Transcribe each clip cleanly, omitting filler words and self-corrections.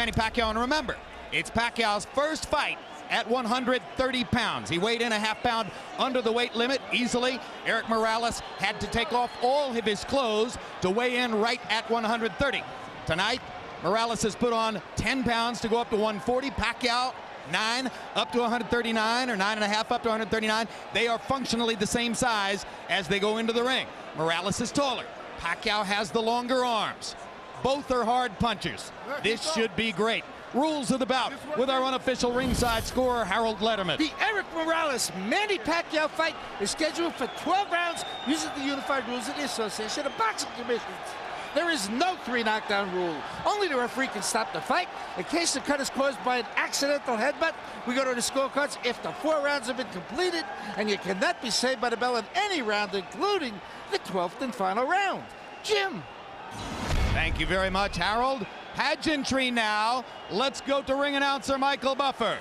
Manny Pacquiao. And remember, it's Pacquiao's first fight at 130 pounds. He weighed in a half-pound under the weight limit easily. Erik Morales had to take off all of his clothes to weigh in right at 130. Tonight, Morales has put on 10 pounds to go up to 140. Pacquiao, 9 up to 139, or 9.5 up to 139. They are functionally the same size as they go into the ring. Morales is taller. Pacquiao has the longer arms. Both are hard punchers. This should be great. Rules of the bout with our unofficial ringside scorer, Harold Letterman. The Erik Morales-Manny Pacquiao fight is scheduled for 12 rounds using the unified rules of the Association of Boxing Commissions. There is no 3 knockdown rule. Only the referee can stop the fight. In case the cut is caused by an accidental headbutt, we go to the scorecards if the 4 rounds have been completed, and you cannot be saved by the bell in any round, including the 12th and final round. Jim. Thank you very much, Harold. Pageantry now. Let's go to ring announcer Michael Buffer.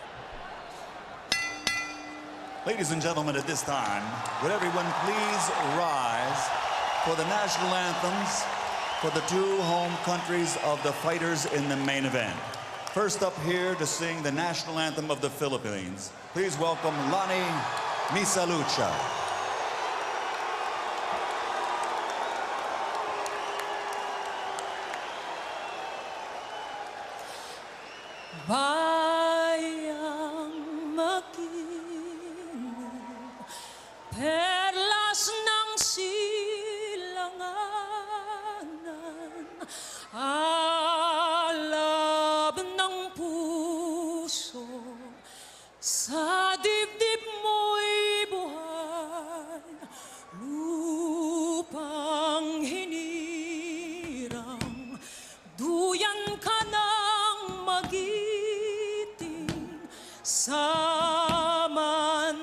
Ladies and gentlemen, at this time, would everyone please rise for the national anthems for the 2 home countries of the fighters in the main event. First up here to sing the national anthem of the Philippines, please welcome Lani Misalucha. Bayang makinig, perlas ng silanganan, alab ng puso, sa dibdib mo'y buhay, lupang hinirang, duyan ka ng magiting, sa manlulupig,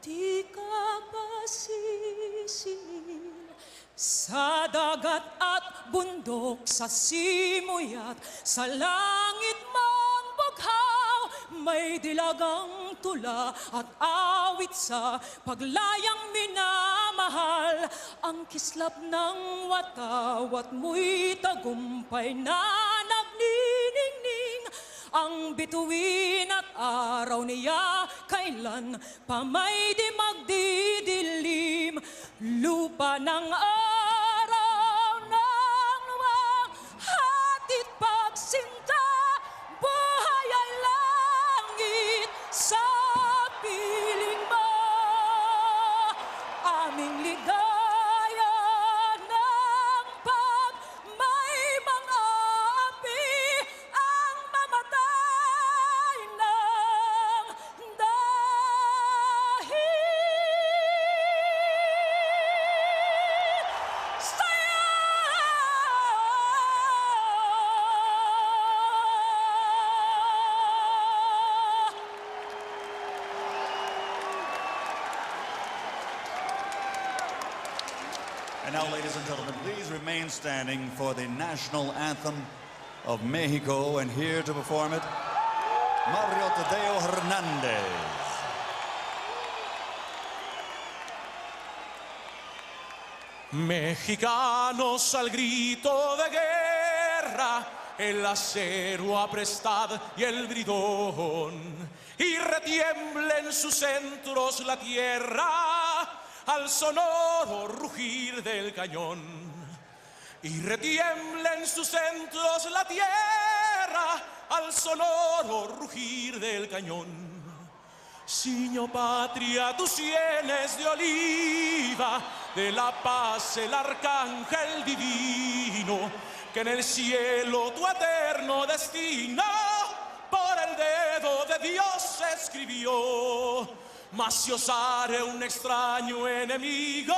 di ka pasisingil, sa dagat at bundok, sa simoy at sa langit mang bughaw, may dilagang tula at awit sa paglayang minamahal, ang kislap ng watawat mo'y tagumpay na nagniningning, ang bituin at araw niya kailan pa may di magdidilim, lupa ng araw ng luwang hatid pagsinta, buhay ay langit sa piling mo, aming ligaya ng pag may mga api ang mamatay ng dahil sa'yo. And now, ladies and gentlemen, please remain standing for the national anthem of Mexico, and here to perform it, Mario Tadeo Hernandez. Mexicanos al grito de guerra, el acero aprestad y el bridón, y retiembla en sus centros la tierra al sonoro rugir del cañón. Y retiembla en sus centros la tierra al sonoro rugir del cañón. Ciño patria, tus sienes de oliva, de la paz el arcángel divino, que en el cielo tu eterno destino por el dedo de Dios escribió. Mas si osare un extraño enemigo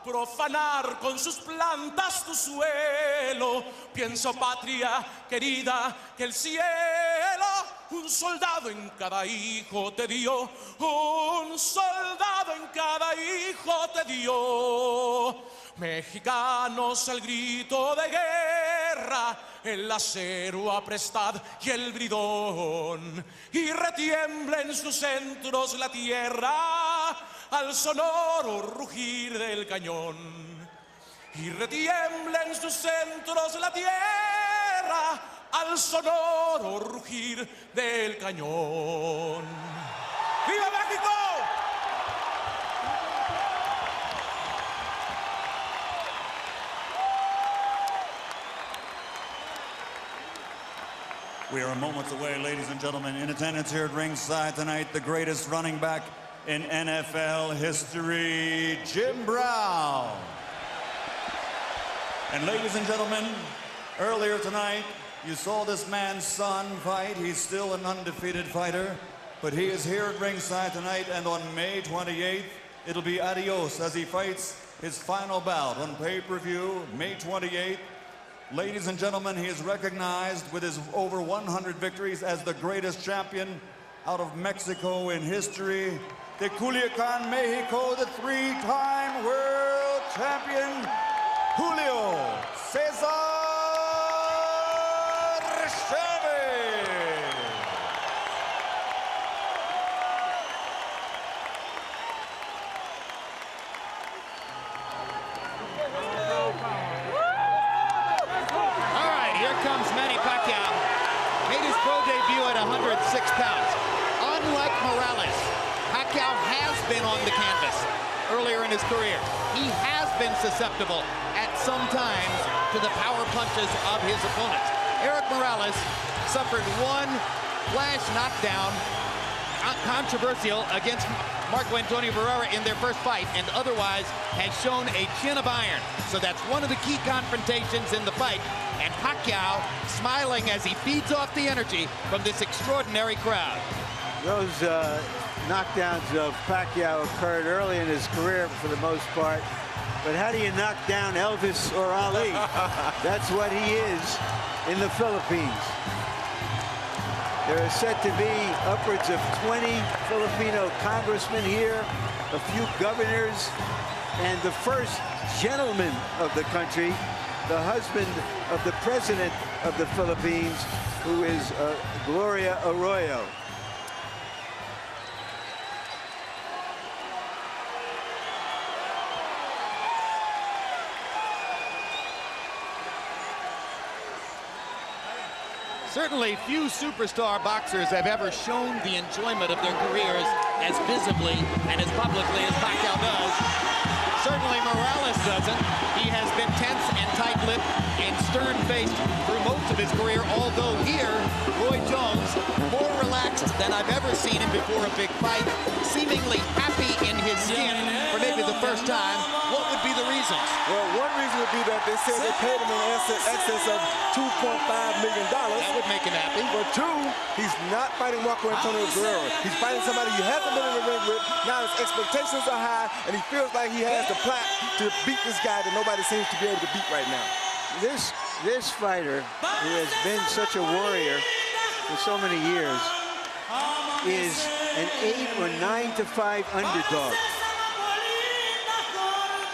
profanar con sus plantas tu suelo, pienso, patria querida, que el cielo un soldado en cada hijo te dio, un soldado en cada hijo te dio. Mexicanos al grito de guerra, el acero aprestad y el bridón, y retiembla en sus centros la tierra al sonoro rugir del cañón. Y retiembla en sus centros la tierra guerra al sonoro rugir del cañón. ¡Viva México! We are moments away, ladies and gentlemen. In attendance here at ringside tonight, the greatest running back in NFL history, Jim Brown. And ladies and gentlemen, earlier tonight, you saw this man's son fight. He's still an undefeated fighter, but he is here at ringside tonight, and on May 28th, it'll be adios as he fights his final bout on pay-per-view, May 28th. Ladies and gentlemen, he is recognized with his over 100 victories as the greatest champion out of Mexico in history. De Culiacan, Mexico, the three-time world champion, Julio Cesar Chavez. Comes Manny Pacquiao, made his pro debut at 106 pounds. Unlike Morales, Pacquiao has been on the canvas earlier in his career. He has been susceptible at some times to the power punches of his opponents. Erik Morales suffered one flash knockdown, controversial, against Marco Antonio Barrera in their first fight, and otherwise has shown a chin of iron. So that's one of the key confrontations in the fight. And Pacquiao smiling as he feeds off the energy from this extraordinary crowd. Those knockdowns of Pacquiao occurred early in his career for the most part. But how do you knock down Elvis or Ali? That's what he is in the Philippines. There are said to be upwards of 20 Filipino congressmen here, a few governors, and the first gentleman of the country, the husband of the president of the Philippines, who is Gloria Arroyo. Certainly few superstar boxers have ever shown the enjoyment of their careers as visibly and as publicly as Pacquiao does. Certainly Morales doesn't. He has been tense and tight-lipped and stern-faced through most of his career, although here, Roy Jones, more relaxed than I've ever seen him before a big fight, seemingly happy in his skin for maybe the first time. What would be the reasons? Well, one reason would be that they said they paid him in excess of $2.5 million. That would make him happy. But two, he's not fighting Marco Antonio Barrera. He's fighting somebody he hasn't been in the ring with. Now his expectations are high, and he feels like he has the plaque to beat this guy that nobody seems to be able to beat right now. This fighter, who has been such a warrior for so many years, is an 8 or 9-5 underdog.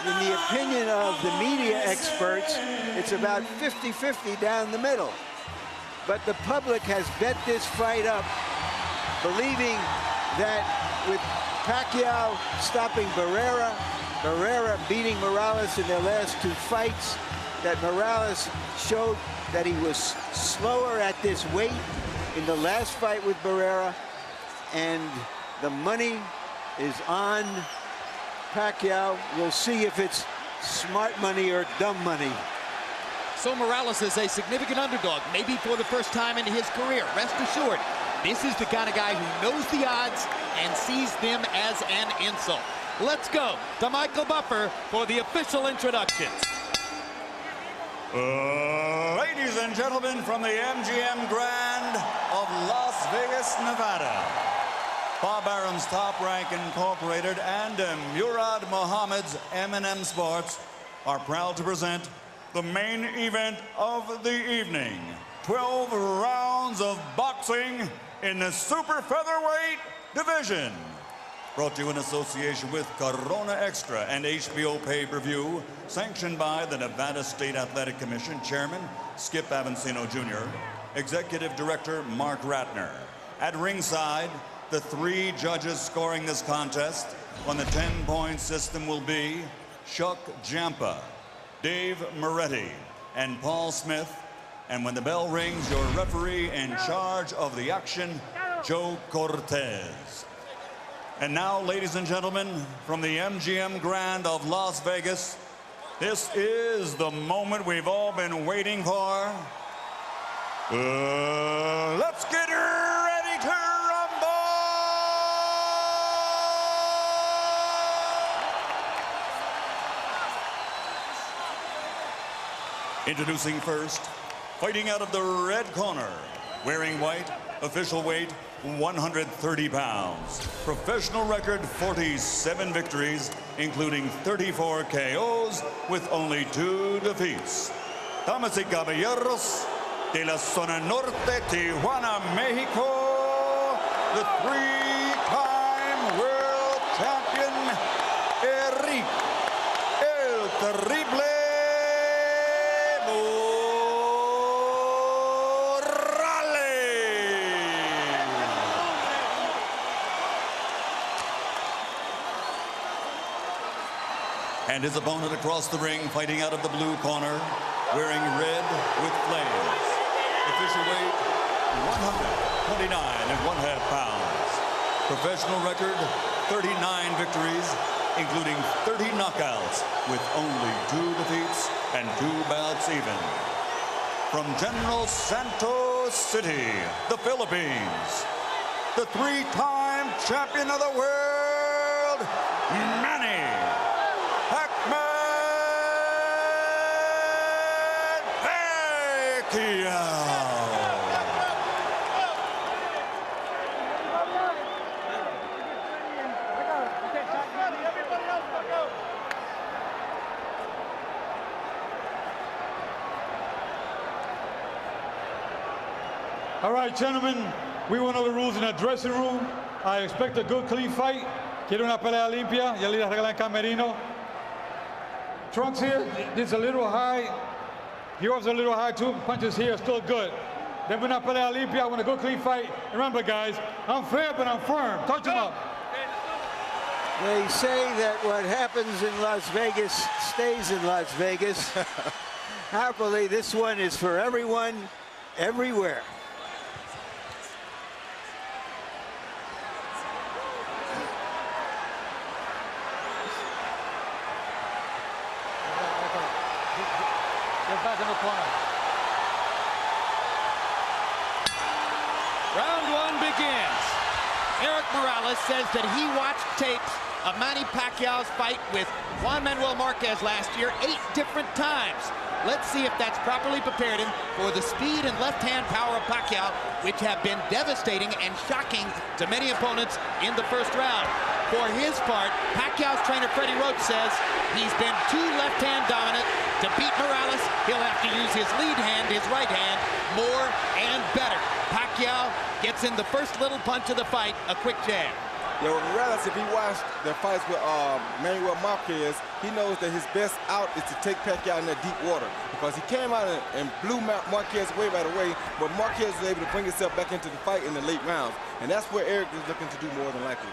In the opinion of the media experts, it's about 50-50 down the middle. But the public has bet this fight up, believing that with Pacquiao stopping Barrera beating Morales in their last two fights, that Morales showed that he was slower at this weight in the last fight with Barrera, and the money is on Pacquiao. We'll see if it's smart money or dumb money. So Morales is a significant underdog, maybe for the first time in his career. Rest assured, this is the kind of guy who knows the odds and sees them as an insult. Let's go to Michael Buffer for the official introductions. Ladies and gentlemen, from the MGM Grand of Las Vegas, Nevada, Bob Arum's Top Rank Incorporated and Murad Muhammad's M&M Sports are proud to present the main event of the evening. 12 rounds of boxing in the super featherweight division. Brought to you in association with Corona Extra and HBO pay-per-view, sanctioned by the Nevada State Athletic Commission Chairman Skip Avancino Jr., Executive Director Mark Ratner. At ringside, the three judges scoring this contest on the 10-point system will be Chuck Jampa, Dave Moretti, and Paul Smith. And when the bell rings, your referee in charge of the action, Joe Cortez. And now, ladies and gentlemen, from the MGM Grand of Las Vegas, this is the moment we've all been waiting for. Let's get ready to rumble! Introducing first, fighting out of the red corner, wearing white, official weight 130 pounds, professional record 47 victories, including 34 KOs with only 2 defeats. Damas y caballeros, de la zona norte, Tijuana, Mexico, the 3-time world champion, Erik, el Terrible and his opponent across the ring, fighting out of the blue corner, wearing red with flames. Official weight, 129.5 pounds. Professional record, 39 victories, including 30 knockouts, with only 2 defeats and 2 bouts even. From General Santos City, the Philippines, the 3-time champion of the world, Manny Pacquiao. All right, gentlemen, we went over the rules in the dressing room. I expect a good, clean fight. Quiero una pelea limpia. Ya le regalan el camerino. Trunks here, this is a little high. Yours a little high too. Punches here are still good. Then we're not pelea limpia. I want a good, clean fight. Remember, guys, I'm fair, but I'm firm. Touch him up. They say that what happens in Las Vegas stays in Las Vegas. Happily, this one is for everyone, everywhere. Back in the corner. Round 1 begins. Erik Morales says that he watched tapes of Manny Pacquiao's fight with Juan Manuel Marquez last year 8 different times. Let's see if that's properly prepared him for the speed and left-hand power of Pacquiao, which have been devastating and shocking to many opponents in the first round. For his part, Pacquiao's trainer Freddie Roach says he's been too left-hand dominant. To beat Morales, he'll have to use his lead hand, his right hand, more and better. Pacquiao gets in the first little punch of the fight, a quick jab. Yeah, well, Morales, if he watched the fights with Manuel Marquez, he knows that his best out is to take Pacquiao in that deep water, because he came out and blew Marquez away right away, but Marquez was able to bring himself back into the fight in the late rounds, and that's where Erik is looking to do more than likely.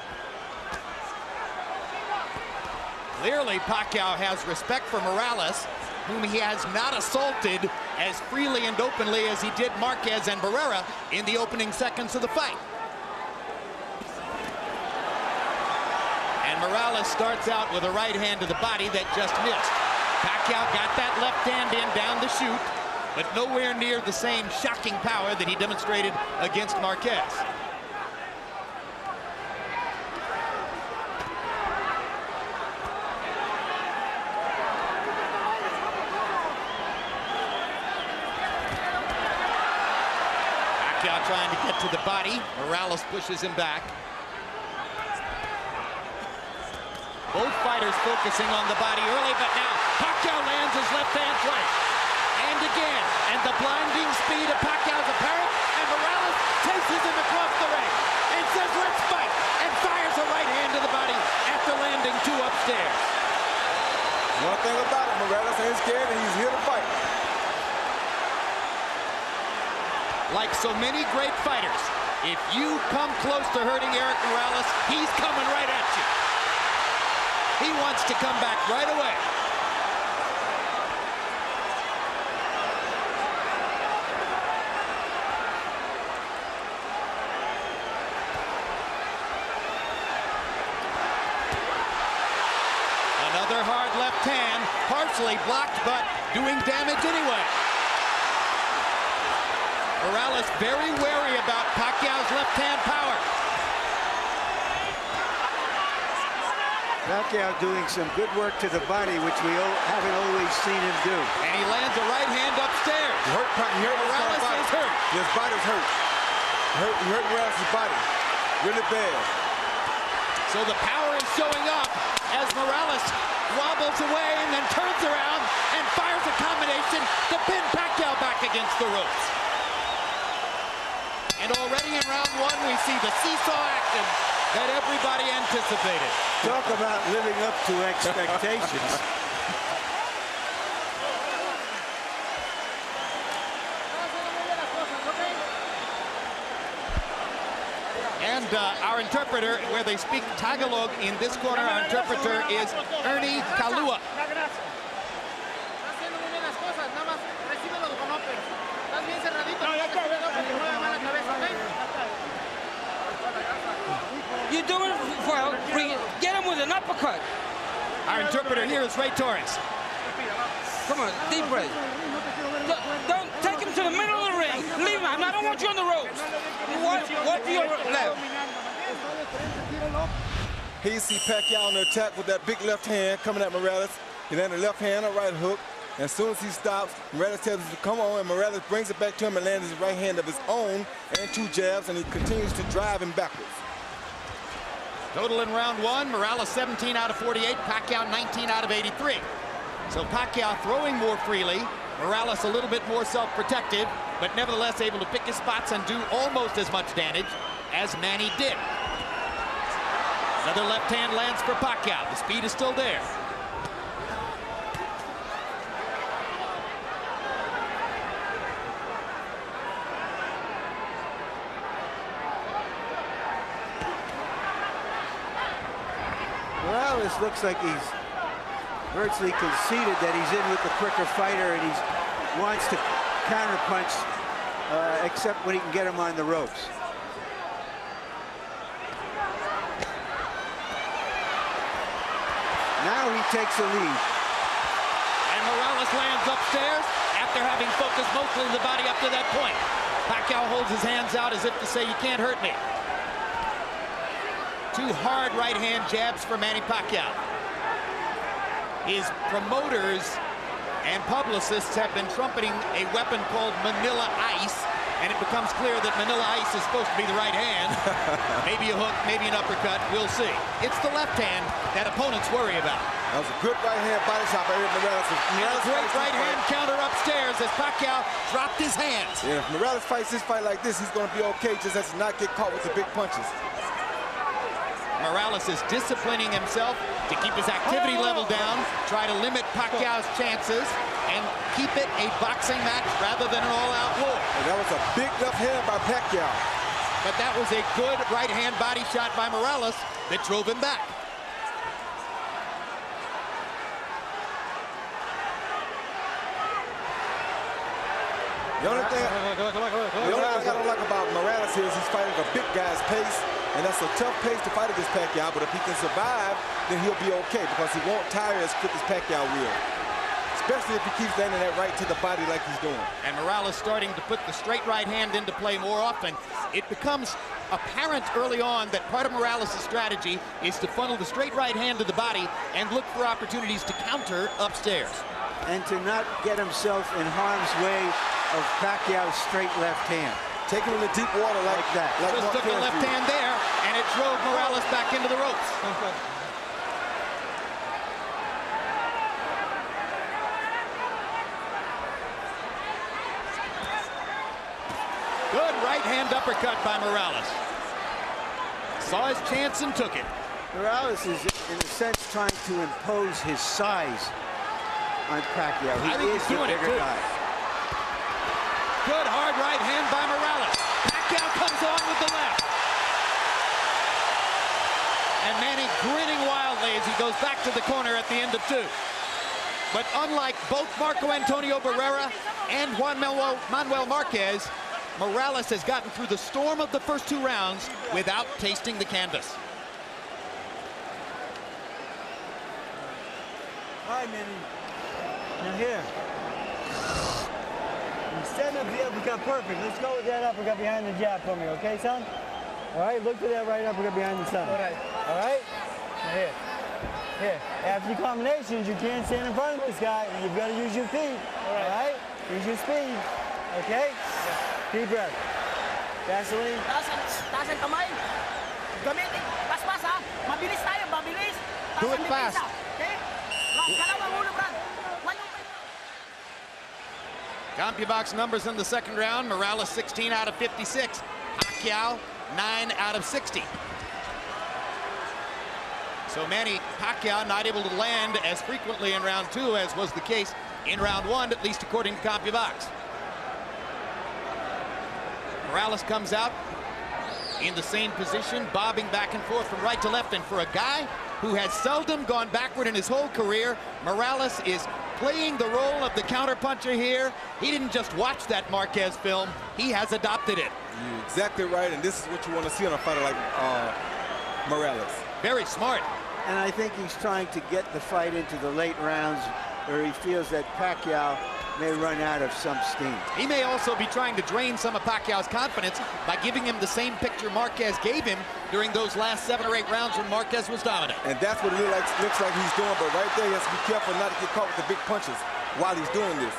Clearly, Pacquiao has respect for Morales, whom he has not assaulted as freely and openly as he did Marquez and Barrera in the opening seconds of the fight. And Morales starts out with a right hand to the body that just missed. Pacquiao got that left hand in down the chute, but nowhere near the same shocking power that he demonstrated against Marquez. Trying to get to the body. Morales pushes him back. Both fighters focusing on the body early, but now Pacquiao lands his left hand twice. And again, and the blinding speed of Pacquiao's apparent, and Morales chases him across the ring and says, "Let's fight," and fires a right hand to the body after landing 2 upstairs. One thing about it, Morales ain't scared and he's here to fight. Like so many great fighters, if you come close to hurting Erik Morales, he's coming right at you. He wants to come back right away. left hand, partially blocked, but doing damage anyway. Morales very wary about Pacquiao's left hand power. Pacquiao doing some good work to the body, which we haven't always seen him do. And he lands a right hand upstairs. He hurt Morales is hurt. His body's hurt. He hurt Morales' body really bad. So the power is showing up as Morales wobbles away and then turns around and fires a combination to pin Pacquiao back against the ropes. And already in round one, we see the seesaw action that everybody anticipated. Talk about living up to expectations. And our interpreter, where they speak Tagalog in this corner, our interpreter is Ernie Kalua. You do it well, get him with an uppercut. Our interpreter here is Ray Torres. Come on, deep breath. Don't take him to the middle of the ring. Leave him. I don't want you on the ropes. What to your left? Here you see Pacquiao on the attack with that big left hand coming at Morales. He landed a left hand, a right hook. And as soon as he stops, Morales tells him to come on, and Morales brings it back to him and lands his right hand of his own and 2 jabs, and he continues to drive him backwards. Total in round one, Morales 17 out of 48, Pacquiao 19 out of 83. So Pacquiao throwing more freely, Morales a little bit more self-protective, but nevertheless able to pick his spots and do almost as much damage as Manny did. Another left hand lands for Pacquiao. The speed is still there. Morales looks like he's virtually conceded that he's in with the quicker fighter, and he wants to counterpunch, except when he can get him on the ropes. Now he takes a lead. And Morales lands upstairs after having focused mostly the body up to that point. Pacquiao holds his hands out as if to say, you can't hurt me. 2 hard right hand jabs for Manny Pacquiao. His promoters and publicists have been trumpeting a weapon called Manila Ice, and it becomes clear that Manila Ice is supposed to be the right hand. Maybe a hook, maybe an uppercut, we'll see. It's the left hand that opponents worry about. That was a good right hand body shot by Erik Morales. And a great right hand counter upstairs as Pacquiao dropped his hands. Yeah, if Morales fights this fight like this, he's going to be okay, just has to not get caught with the big punches. Morales is disciplining himself to keep his activity level down, try to limit Pacquiao's chances, and keep it a boxing match rather than an all-out war. And that was a big left hand by Pacquiao. But that was a good right-hand body shot by Morales that drove him back. The only thing I don't like about Morales here is he's fighting a big guy's pace, and that's a tough pace to fight against Pacquiao, but if he can survive, then he'll be okay because he won't tire as quick as Pacquiao will. Especially if he keeps landing that right to the body like he's doing. And Morales starting to put the straight right hand into play more often. It becomes apparent early on that part of Morales' strategy is to funnel the straight right hand to the body and look for opportunities to counter upstairs. And to not get himself in harm's way of Pacquiao's straight left hand. Take him in the deep water like that. Like just took a left hand there, and it drove Morales back into the ropes. Good right hand uppercut by Morales. Saw his chance and took it. Morales is, in a sense, trying to impose his size on Pacquiao. He is the bigger guy. Good hard right hand by Morales. Pacquiao comes on with the left. And Manny grinning wildly as he goes back to the corner at the end of 2. But unlike both Marco Antonio Barrera and Juan Manuel Marquez, Morales has gotten through the storm of the first 2 rounds without tasting the canvas. All right, Manny. Now here. You set up the uppercut perfect. Let's go with that uppercut behind the jab for me, okay, son? All right, look for that right uppercut behind the son. All right. All right? Now here. Here. After the combinations, you can't stand in front of this guy. You've got to use your feet. All right? Use your speed. Okay? Deep breath. Gasoline. Taas ang kamay. Gamitin. Pas-pas ha. Mabilis tayo, mabilis. Do it fast. Okay? Kalawang ulo, Brad. CompuBox numbers in the second round. Morales 16 out of 56. Pacquiao 9 out of 60. So Manny Pacquiao not able to land as frequently in round 2 as was the case in round 1, at least according to CompuBox. Morales comes out in the same position, bobbing back and forth from right to left. And for a guy who has seldom gone backward in his whole career, Morales is playing the role of the counterpuncher here. He didn't just watch that Marquez film, he has adopted it. You're exactly right, and this is what you want to see on a fighter like Morales. Very smart. And I think he's trying to get the fight into the late rounds where he feels that Pacquiao may run out of some steam. He may also be trying to drain some of Pacquiao's confidence by giving him the same picture Marquez gave him during those last 7 or 8 rounds when Marquez was dominant. And that's what it looks like he's doing, but right there he has to be careful not to get caught with the big punches while he's doing this.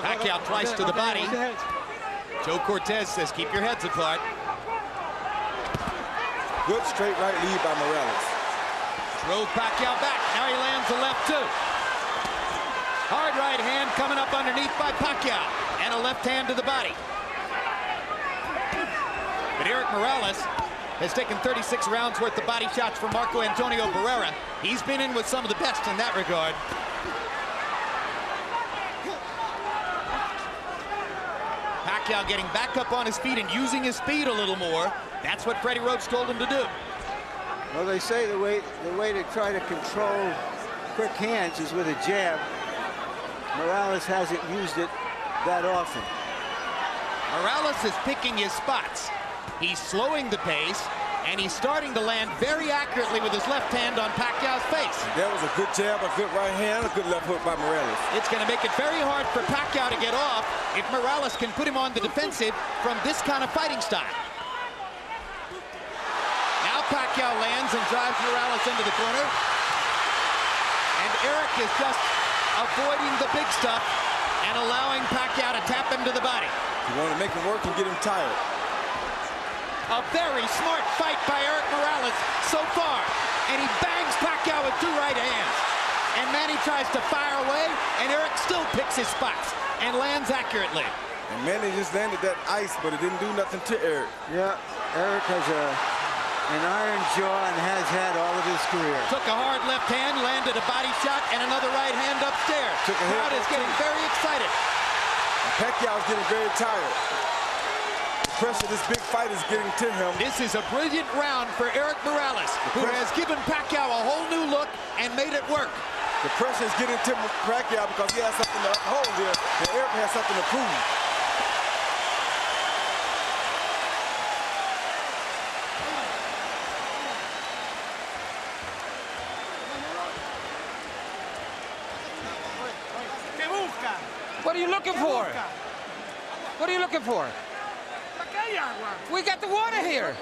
Pacquiao twice to the body. Joe Cortez says, keep your heads apart. Good straight right lead by Morales. Drove Pacquiao back. Now he lands the left too. Hard right hand coming up underneath by Pacquiao. And a left hand to the body. But Erik Morales has taken 36 rounds worth of body shots from Marco Antonio Barrera. He's been in with some of the best in that regard. Pacquiao getting back up on his feet and using his speed a little more. That's what Freddie Roach told him to do. Well, they say the way to try to control quick hands is with a jab. Morales hasn't used it that often. Morales is picking his spots. He's slowing the pace, and he's starting to land very accurately with his left hand on Pacquiao's face. That was a good jab, a good right hand, a good left hook by Morales. It's going to make it very hard for Pacquiao to get off if Morales can put him on the defensive from this kind of fighting style. Now Pacquiao lands and drives Morales into the corner. And Erik is just avoiding the big stuff and allowing Pacquiao to tap him to the body. You want to make him work and get him tired. A very smart fight by Erik Morales so far. And he bangs Pacquiao with 2 right hands. And Manny tries to fire away, and Erik still picks his spots and lands accurately. And Manny just landed that ice, but it didn't do nothing to Erik. Yeah, Erik has an iron jaw and has had all of his career. Took a hard left hand, landed a body shot, and another right hand upstairs. The crowd is getting very excited. And Pacquiao's getting very tired. The pressure this big fight is getting to him. This is a brilliant round for Erik Morales, who has given Pacquiao a whole new look and made it work. The pressure is getting to Pacquiao because he has something to hold here, and Erik has something to prove. What are you looking for? What are you looking for? We got the water here.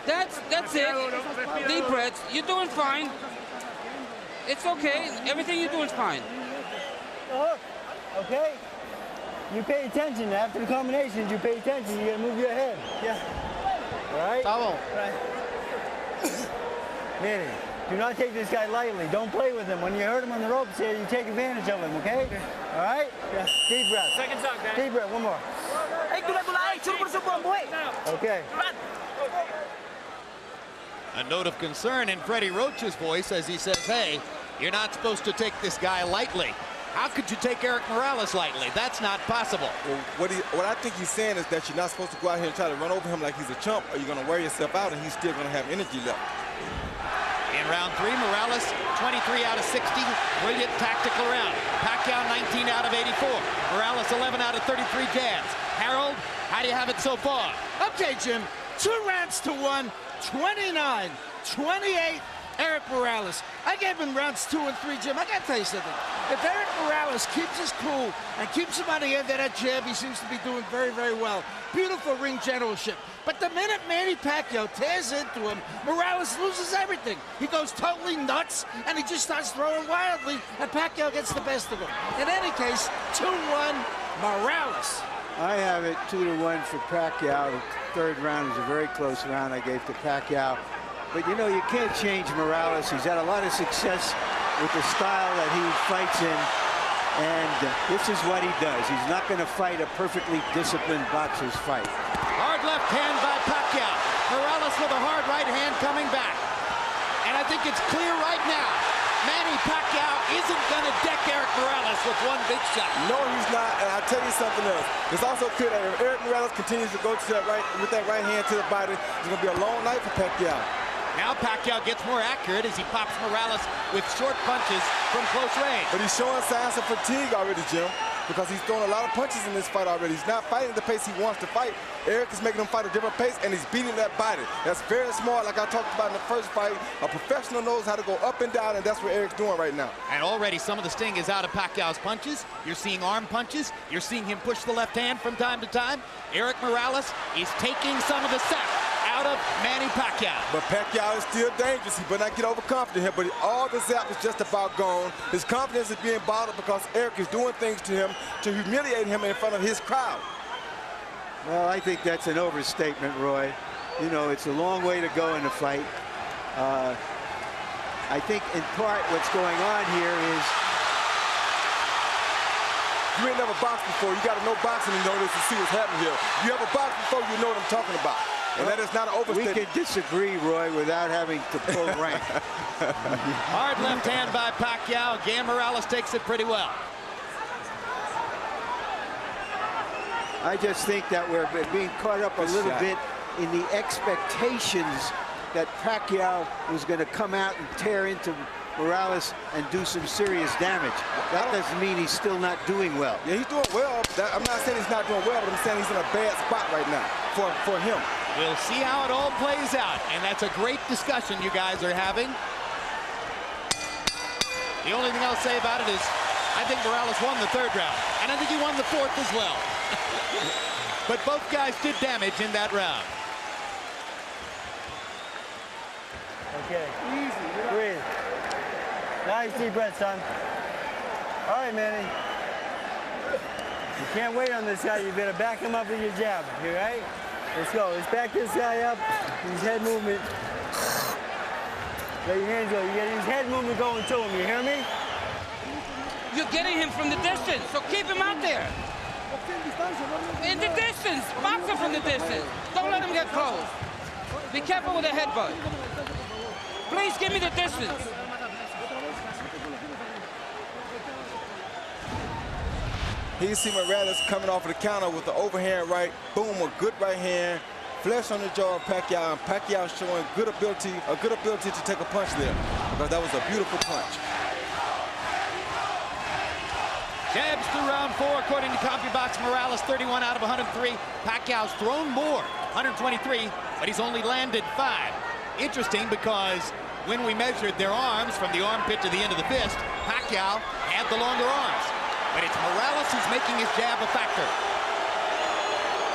That's it. Deep breaths. You're doing fine. It's okay. Everything you're doing is fine. Okay? You pay attention. After the combinations, you pay attention. You gotta move your head. Yeah. All right? Right. Manny, do not take this guy lightly. Don't play with him. When you hurt him on the ropes here, you take advantage of him, okay? All right? Yeah. Deep breath. Second time, guys. Deep breath. One more. Okay. A note of concern in Freddie Roach's voice as he says, hey, you're not supposed to take this guy lightly. How could you take Erik Morales lightly? That's not possible. Well, what I think he's saying is that you're not supposed to go out here and try to run over him like he's a chump, or you're going to wear yourself out and he's still going to have energy left. In round 3, Morales, 23 out of 60. Brilliant tactical round. Pacquiao, 19 out of 84. Morales, 11 out of 33 jabs. Harold, how do you have it so far? Okay, Jim, 2 rounds to 1, 29-28, Erik Morales. I gave him rounds 2 and 3, Jim. I got to tell you something. If Erik Morales keeps his cool and keeps him on the end of that jab, he seems to be doing very, very well. Beautiful ring generalship. But the minute Manny Pacquiao tears into him, Morales loses everything. He goes totally nuts, and he just starts throwing wildly, and Pacquiao gets the best of him. In any case, 2-1, Morales. I have it 2-1 for Pacquiao. The third round is a very close round I gave to Pacquiao. But, you know, you can't change Morales. He's had a lot of success with the style that he fights in. And this is what he does. He's not going to fight a perfectly disciplined boxer's fight. Hard left hand by Pacquiao. Morales with a hard right hand coming back. And I think it's clear right now, Manny Pacquiao isn't going to deck Erik Morales with one big shot. No, he's not. And I'll tell you something else. It's also clear that if Erik Morales continues to go to that with that right hand to the body, it's going to be a long night for Pacquiao. Now Pacquiao gets more accurate as he pops Morales with short punches from close range. But he's showing signs of fatigue already, Jim, because he's throwing a lot of punches in this fight already. He's not fighting the pace he wants to fight. Erik is making him fight a different pace, and he's beating that body. That's very smart, like I talked about in the first fight. A professional knows how to go up and down, and that's what Erik's doing right now. And already some of the sting is out of Pacquiao's punches. You're seeing arm punches. You're seeing him push the left hand from time to time. Erik Morales is taking some of the sap out of Manny Pacquiao. But Pacquiao is still dangerous. He better not get overconfident here, but all the zap is just about gone. His confidence is being bottled because Erik is doing things to him to humiliate him in front of his crowd. Well, I think that's an overstatement, Roy. You know, it's a long way to go in the fight. I think in part what's going on here is you ain't never boxed before. You got to know boxing in order to see what's happening here. You ever boxed before, you know what I'm talking about. And that is not an overstatement. We can disagree, Roy, without having to pull rank. Hard left hand by Pacquiao. Again, Morales takes it pretty well. I just think that we're being caught up a little bit in the expectations that Pacquiao was going to come out and tear into Morales and do some serious damage. That doesn't mean he's still not doing well. Yeah, he's doing well. I'm not saying he's not doing well, but I'm saying he's in a bad spot right now for him. We'll see how it all plays out, and that's a great discussion you guys are having. The only thing I'll say about it is I think Morales won the third round, and I think he won the fourth as well. But both guys did damage in that round. Okay. Easy. Breathe. Nice deep breath, son. All right, Manny. You can't wait on this guy. You better back him up with your jab. You right? Let's go. Let's back this guy up. His head movement. Let your hands go. You get his head movement going to him. You hear me? You're getting him from the distance, so keep him out there. In the distance. Box him from the distance. Don't let him get close. Be careful with the headbutt. Please give me the distance. Here you see Morales coming off of the counter with the overhand right. Boom, a good right hand. Flesh on the jaw of Pacquiao, and Pacquiao showing a good ability to take a punch there, because that was a beautiful punch. Jabs through round 4, according to CompuBox. Morales 31 out of 103. Pacquiao's thrown more, 123, but he's only landed 5. Interesting, because when we measured their arms from the armpit to the end of the fist, Pacquiao had the longer arms. But it's Morales who's making his jab a factor.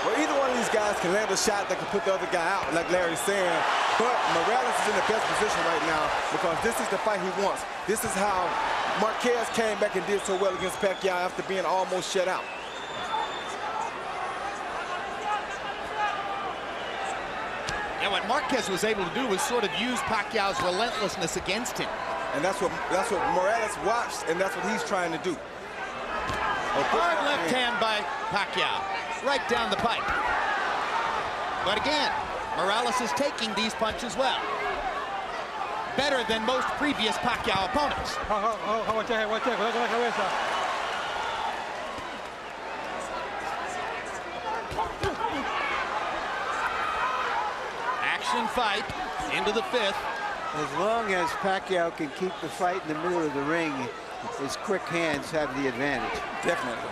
Well, either one of these guys can land a shot that can put the other guy out, like Larry's saying. But Morales is in the best position right now because this is the fight he wants. This is how Marquez came back and did so well against Pacquiao after being almost shut out. And what Marquez was able to do was sort of use Pacquiao's relentlessness against him. And that's what Morales watched, and that's what he's trying to do. Hard left hand by Pacquiao, right down the pipe. But again, Morales is taking these punches well. Better than most previous Pacquiao opponents. Action fight into the 5th. As long as Pacquiao can keep the fight in the middle of the ring, his quick hands have the advantage. Definitely.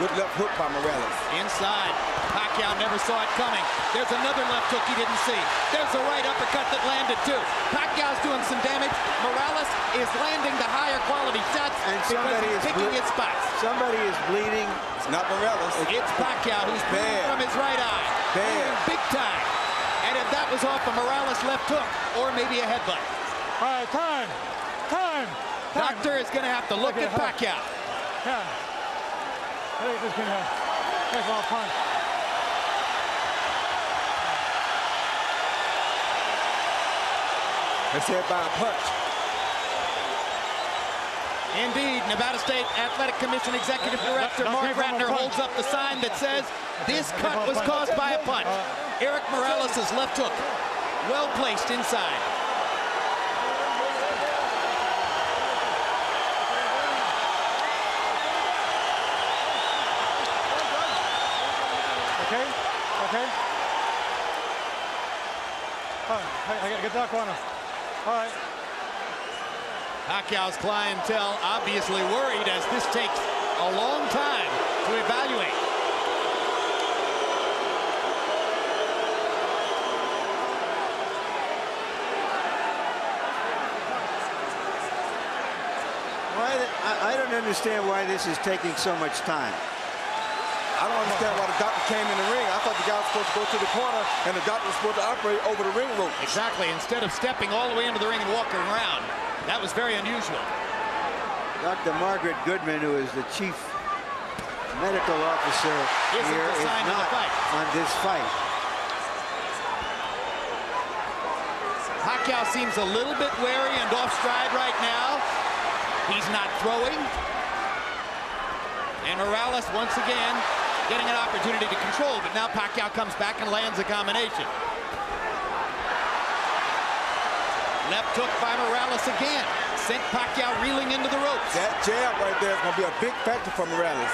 Good left hook by Morales. Inside. Pacquiao never saw it coming. There's another left hook he didn't see. There's a right uppercut that landed too. Pacquiao's doing some damage. Morales is landing the higher quality shots And because somebody he's is picking his spots. Somebody is bleeding. It's not Morales. It's Pacquiao who's bleeding bad. from his right eye. Bad. Big time. And if that was off a Morales left hook or maybe a headbutt. All right, time. Doctor is going to have to look at Pacquiao. Yeah. I think this can take off punch. It's hit by a punch. Indeed, Nevada State Athletic Commission Executive Director Mark Ratner holds up the sign that says this cut was caused by a punch. Erik Morales' left hook, well placed inside. Okay. All right, I gotta get that corner. All right. Pacquiao's clientele obviously worried as this takes a long time to evaluate. I don't understand why this is taking so much time. I don't understand why the doctor came in the ring. I thought the guy was supposed to go to the corner and the doctor was supposed to operate over the ring rope. Exactly, instead of stepping all the way into the ring and walking around. That was very unusual. Dr. Margaret Goodman, who is the chief medical officer here, is not on this fight. Pacquiao seems a little bit wary and off stride right now. He's not throwing. And Morales once again getting an opportunity to control, but now Pacquiao comes back and lands a combination. Left hook by Morales again. Sent Pacquiao reeling into the ropes. That jab right there is going to be a big factor for Morales.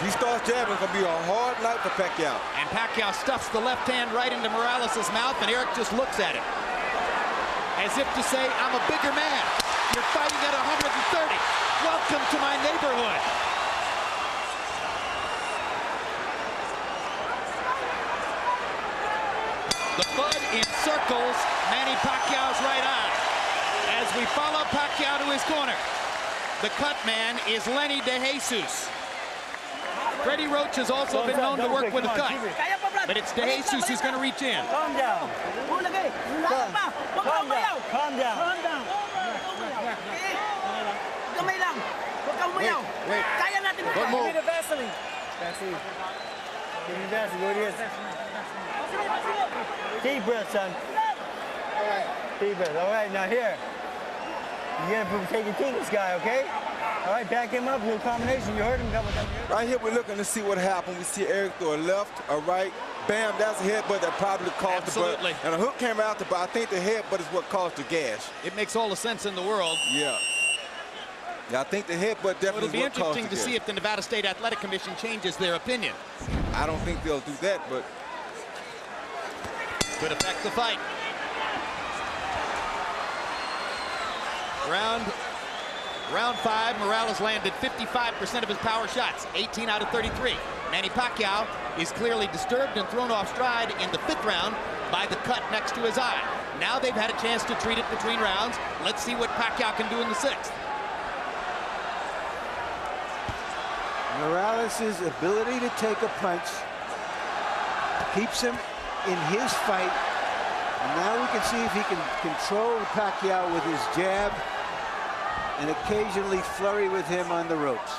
If he starts jabbing, it's going to be a hard night for Pacquiao. And Pacquiao stuffs the left hand right into Morales' mouth, and Erik just looks at him. As if to say, I'm a bigger man. You're fighting at 130. Welcome to my neighborhood. The blood encircles Manny Pacquiao's right eye. As we follow Pacquiao to his corner, the cut man is Lenny DeJesus. Freddie Roach has also been known to work with a cut, but it's DeJesus who's going to reach in. Calm down. Calm down. Wait. Don't move. Give me the Vaseline. Vaseline. Give me Vaseline. What it is. Deep breath, son. All right. Deep breath. All right, now here. You're going to take your king, this guy, okay? All right, back him up. Do a combination. You heard him. Right here, we're looking to see what happened. We see Erik throw a left, a right. Bam, that's a headbutt that probably caused the butt. And a hook came out, but I think the headbutt is what caused the gash. It makes all the sense in the world. Yeah. Yeah, I think the headbutt definitely It'll be is what caused the interesting to see if the Nevada State Athletic Commission changes their opinion. I don't think they'll do that, but could affect the fight. Round 5, Morales landed 55% of his power shots, 18 out of 33. Manny Pacquiao is clearly disturbed and thrown off stride in the 5th round by the cut next to his eye. Now they've had a chance to treat it between rounds. Let's see what Pacquiao can do in the 6th. Morales' ability to take a punch keeps him in his fight. And now we can see if he can control Pacquiao with his jab and occasionally flurry with him on the ropes.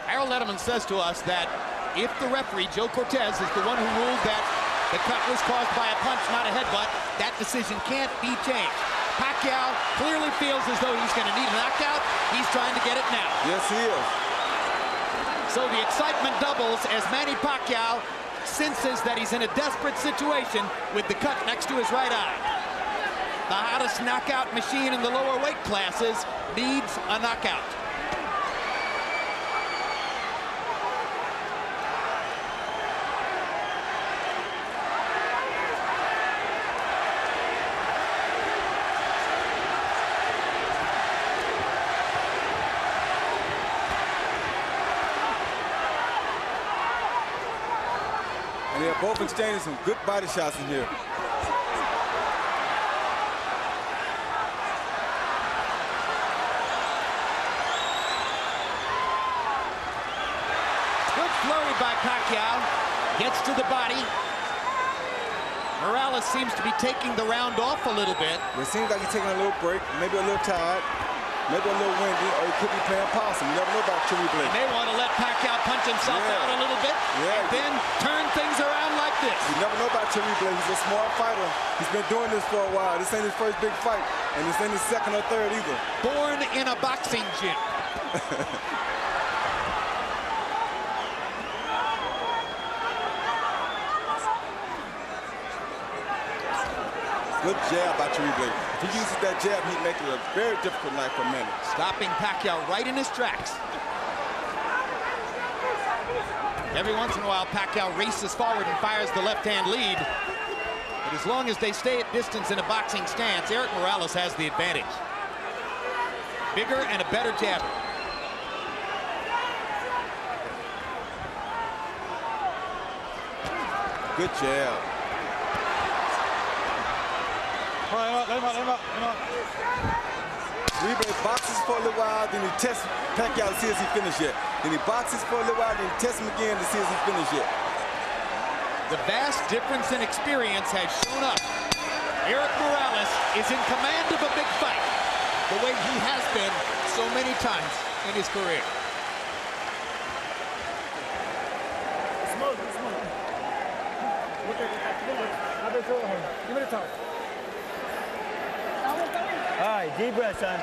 Harold Letterman says to us that if the referee, Joe Cortez, is the one who ruled that the cut was caused by a punch, not a headbutt, that decision can't be changed. Pacquiao clearly feels as though he's going to need a knockout. He's trying to get it now. yes, he is. So the excitement doubles as Manny Pacquiao senses that he's in a desperate situation with the cut next to his right eye. The hottest knockout machine in the lower weight classes needs a knockout. They're both exchanging some good body shots in here. Good flurry by Pacquiao. Gets to the body. Morales seems to be taking the round off a little bit. It seems like he's taking a little break, maybe a little tired, maybe a little windy, or he could be playing possum. You never know about Cherry Blake. He may want to let Pacquiao punch himself out a little bit, and then turn things around like this. You never know about Cherry Blake. He's a smart fighter. He's been doing this for a while. This ain't his first big fight, and this ain't his second or third either. Born in a boxing gym. Good jab by Cherry Blake. If he uses that jab, he'd make it a very difficult night for Manny. Stopping Pacquiao right in his tracks. Every once in a while, Pacquiao races forward and fires the left-hand lead. But as long as they stay at distance in a boxing stance, Erik Morales has the advantage. Bigger and a better jabber. Good jab. Let him out. Cherry Blake boxes for a little while, then he tests Pacquiao to see if he finished yet. Then he boxes for a little while, then he tests him again to see if he finished yet. The vast difference in experience has shown up. Erik Morales is in command of a big fight, the way he has been so many times in his career. Give me the top. All right, deep breath, son.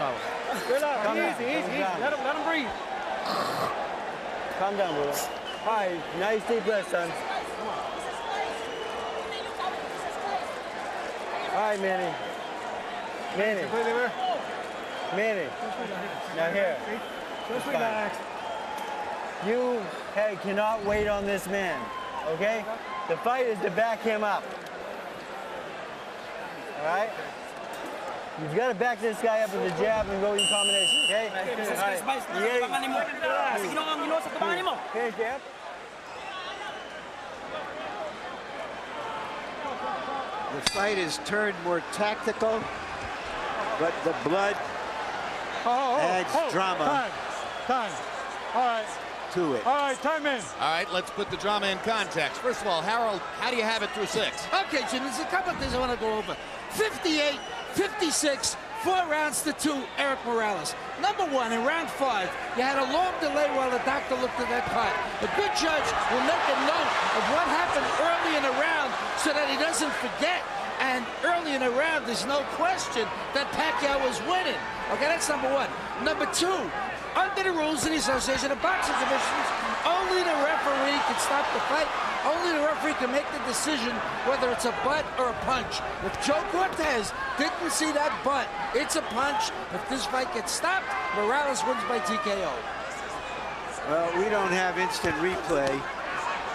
Relax, easy. Let him breathe. Calm down, brother. All right, nice deep breath, son. All right, Manny. Now here. You cannot wait on this man, okay? The fight is to back him up. All right? You've got to back this guy up with a jab and go in combination, okay? Okay, jab. The fight is turned more tactical, but the blood adds drama. Time. All right. To it. All right, time in. All right, let's put the drama in context. First of all, Harold, how do you have it through 6? Okay, Jim, there's a couple of things I want to go over. 58, 56, 4 rounds to 2, Erik Morales. Number 1, in round 5, you had a long delay while the doctor looked at that card. A good judge will make a note of what happened early in the round so that he doesn't forget. And early in the round, there's no question that Pacquiao was winning. Okay, that's number 1. Number 2, under the rules of the Association of Boxing Commissions, only the referee can stop the fight. Only the referee can make the decision whether it's a butt or a punch. If Joe Cortez didn't see that butt, it's a punch. If this fight gets stopped, Morales wins by TKO. Well, we don't have instant replay,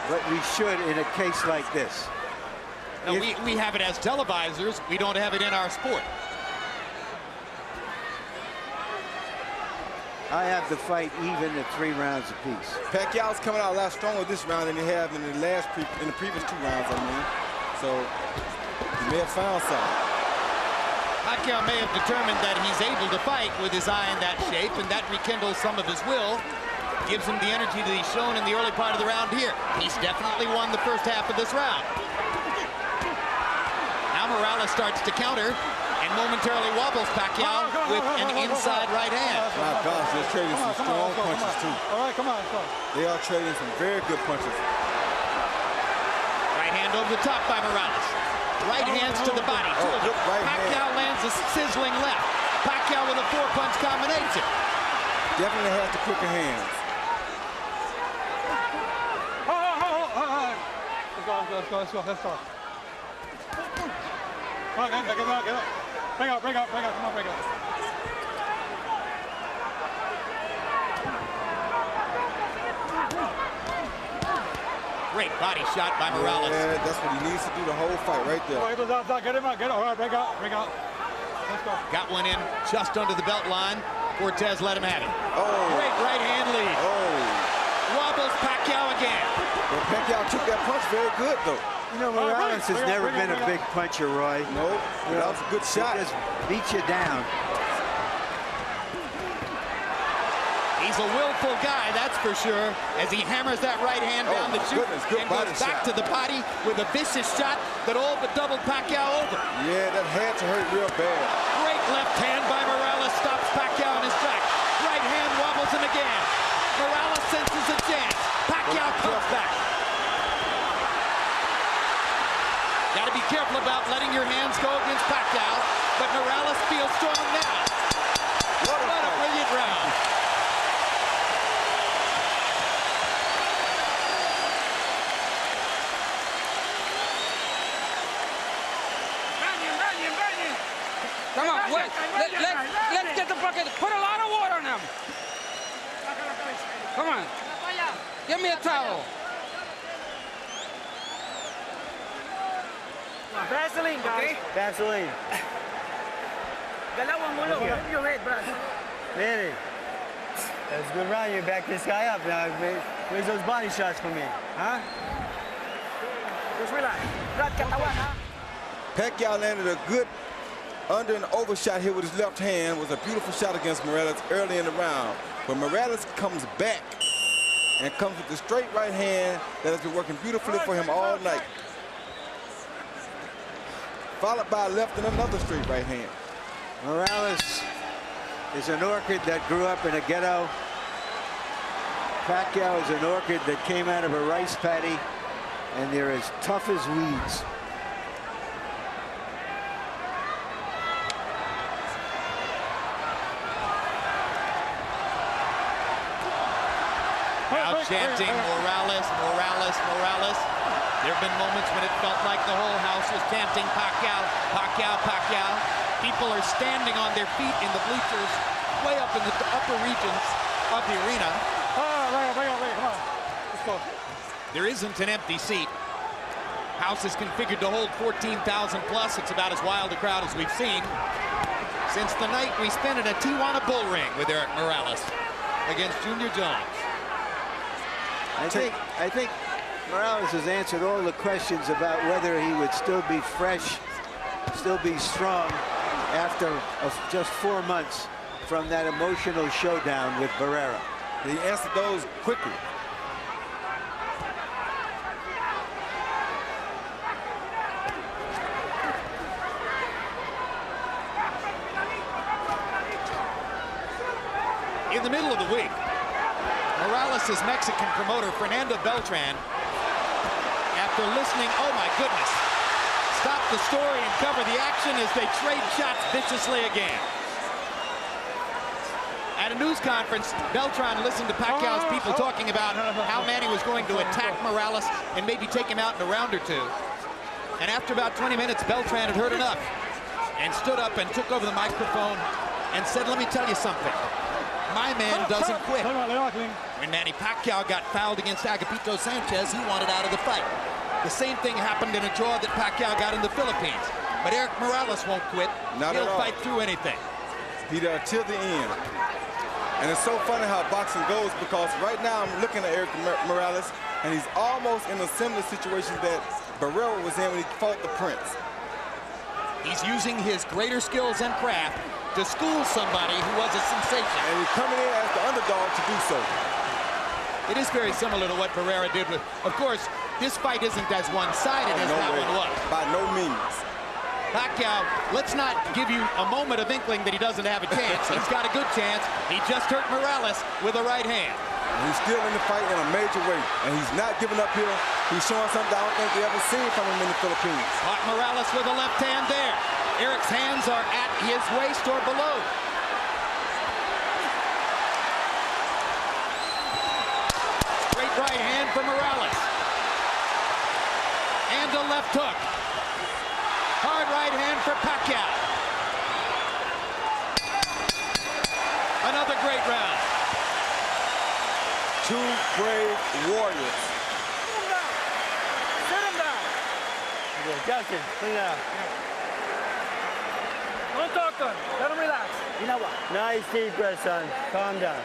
but we should in a case like this. No, we have it as televisors. We don't have it in our sport. I have the fight even at 3 rounds apiece. Pacquiao's coming out a lot stronger this round than he have in the previous 2 rounds, I mean. So he may have found something. Pacquiao may have determined that he's able to fight with his eye in that shape, and that rekindles some of his will. Gives him the energy that he's shown in the early part of the round here. He's definitely won the first half of this round. Now Morales starts to counter and momentarily wobbles Pacquiao with an inside right hand. My gosh, they're trading some strong punches too. All right, come on. They are trading some very good punches. Right hand over the top by Morales. Right hands to the body. Pacquiao lands a sizzling left. Pacquiao with a 4-punch combination. Definitely has the quicker hands. Let's go. Come on, get up. Bring out. Come on, bring out. Great body shot by Morales. Yeah, that's what he needs to do the whole fight right there. Get him out. All right, bring out. Let's go. Got one in just under the belt line. Cortez let him have it. Oh. Great right hand lead. Oh. wobbles Pacquiao again. Well, Pacquiao took that punch very good, though. You know, Morales has never been a big puncher, Roy. No, that was a good shot. He just beat you down. He's a willful guy, that's for sure, as he hammers that right hand down the chute and goes back to the body with a vicious shot that all but doubled Pacquiao over. Yeah, that had to hurt real bad. Great left hand by Morales stops Pacquiao in his track. Right hand wobbles him again. Morales senses a chance. Pacquiao comes back. Got to be careful about letting your hands go against Pacquiao, but Morales feels strong now. What a brilliant round. Come on, wait. Let's get the bucket. Put a lot of water on him. Come on. Give me a towel. Vaseline, guys. Okay. Vaseline. Galawang mo lang. Move your head, Brad. Manny, that was a good round. You back this guy up now. Where's those body shots for me? Huh? Just relax. Brad, katawan, ha? Pacquiao landed a good under and over shot here with his left hand. Was a beautiful shot against Morales early in the round. But Morales comes back and comes with the straight right hand that has been working beautifully for him all night. Followed by a left and another straight right hand. Morales is an orchid that grew up in a ghetto. Pacquiao is an orchid that came out of a rice paddy, and they're as tough as weeds. Now chanting Morales, Morales, Morales. There have been moments when it felt like the whole house was chanting Pacquiao, Pacquiao, Pacquiao. People are standing on their feet in the bleachers, way up in the upper regions of the arena. Come on. Let's go. There isn't an empty seat. House is configured to hold 14,000 plus. It's about as wild a crowd as we've seen since the night we spent in a Tijuana bull ring with Erik Morales against Junior Jones. I think Morales has answered all the questions about whether he would still be fresh, still be strong after just 4 months from that emotional showdown with Barrera. He answered those quickly. In the middle of the week, Morales' Mexican promoter, Fernando Beltran, after listening, oh my goodness, stopped the story and covered the action as they trade shots viciously again. At a news conference, Beltran listened to Pacquiao's people talking about how Manny was going to attack Morales and maybe take him out in a round or two. And after about 20 minutes, Beltran had heard enough and stood up and took over the microphone and said, let me tell you something. My man doesn't quit. When Manny Pacquiao got fouled against Agapito Sanchez, he wanted out of the fight. The same thing happened in a draw that Pacquiao got in the Philippines. But Erik Morales won't quit. He'll fight through anything. He's there till the end. And it's so funny how boxing goes, because right now I'm looking at Erik Morales, and he's almost in a similar situation that Barrera was in when he fought the Prince. He's using his greater skills and craft to school somebody who was a sensation. And he's coming in as the underdog to do so. It is very similar to what Barrera did with, of course, this fight isn't as one-sided as that one was. By no means. Pacquiao, let's not give you a moment of inkling that he doesn't have a chance. He's got a good chance. He just hurt Morales with a right hand. And he's still in the fight in a major way, and he's not giving up here. He's showing something I don't think they ever seen from him in the Philippines. Caught Morales with a left hand there. Erik's hands are at his waist or below. Straight right hand for Morales. And a left hook. Hard right hand for Pacquiao. Another great round. Two brave warriors. Sit him down. Justin, clean it up. Don't talk to him. Let him relax. Nice deep breath, son. Calm down.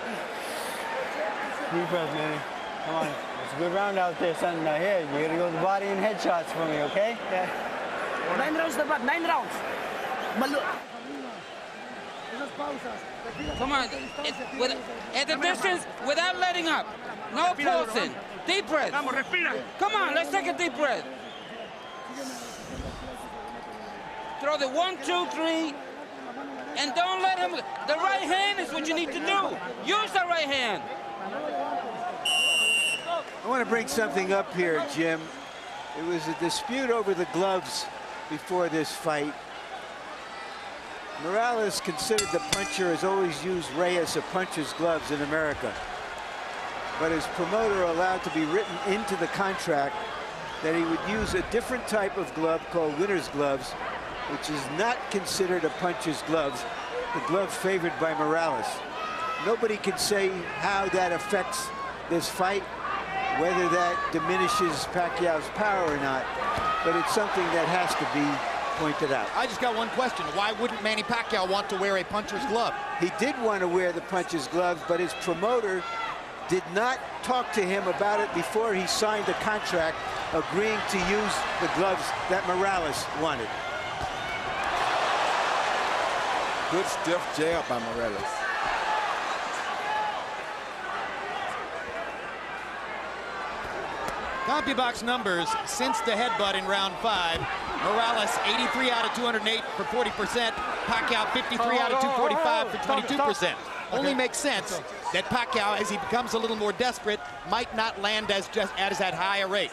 Deep breath, Manny. Come on. It's a good round out there, son. Now here, you gotta go to the body and headshots for me, okay? Yeah. 9 rounds na, Brad. 9 rounds. Come on. At the distance, without letting up. No pulsing. Deep breath. Come on, let's take a deep breath. Throw the 1, 2, 3. And don't let him. The right hand is what you need to do. Use the right hand. I want to bring something up here, Jim. It was a dispute over the gloves before this fight. Morales, considered the puncher, has always used Reyes, a puncher's gloves in America. But his promoter allowed to be written into the contract that he would use a different type of glove called winner's gloves, which is not considered a puncher's gloves, the glove favored by Morales. Nobody can say how that affects this fight, whether that diminishes Pacquiao's power or not, but it's something that has to be pointed out. I just got one question. Why wouldn't Manny Pacquiao want to wear a puncher's glove? He did want to wear the puncher's glove, but his promoter did not talk to him about it before he signed the contract, agreeing to use the gloves that Morales wanted. Good stiff jab by Morales. CompuBox numbers since the headbutt in round 5. Morales 83 out of 208 for 40%. Pacquiao 53 out of 245 for 22%. Only makes sense that Pacquiao, as he becomes a little more desperate, might not land as at high a rate.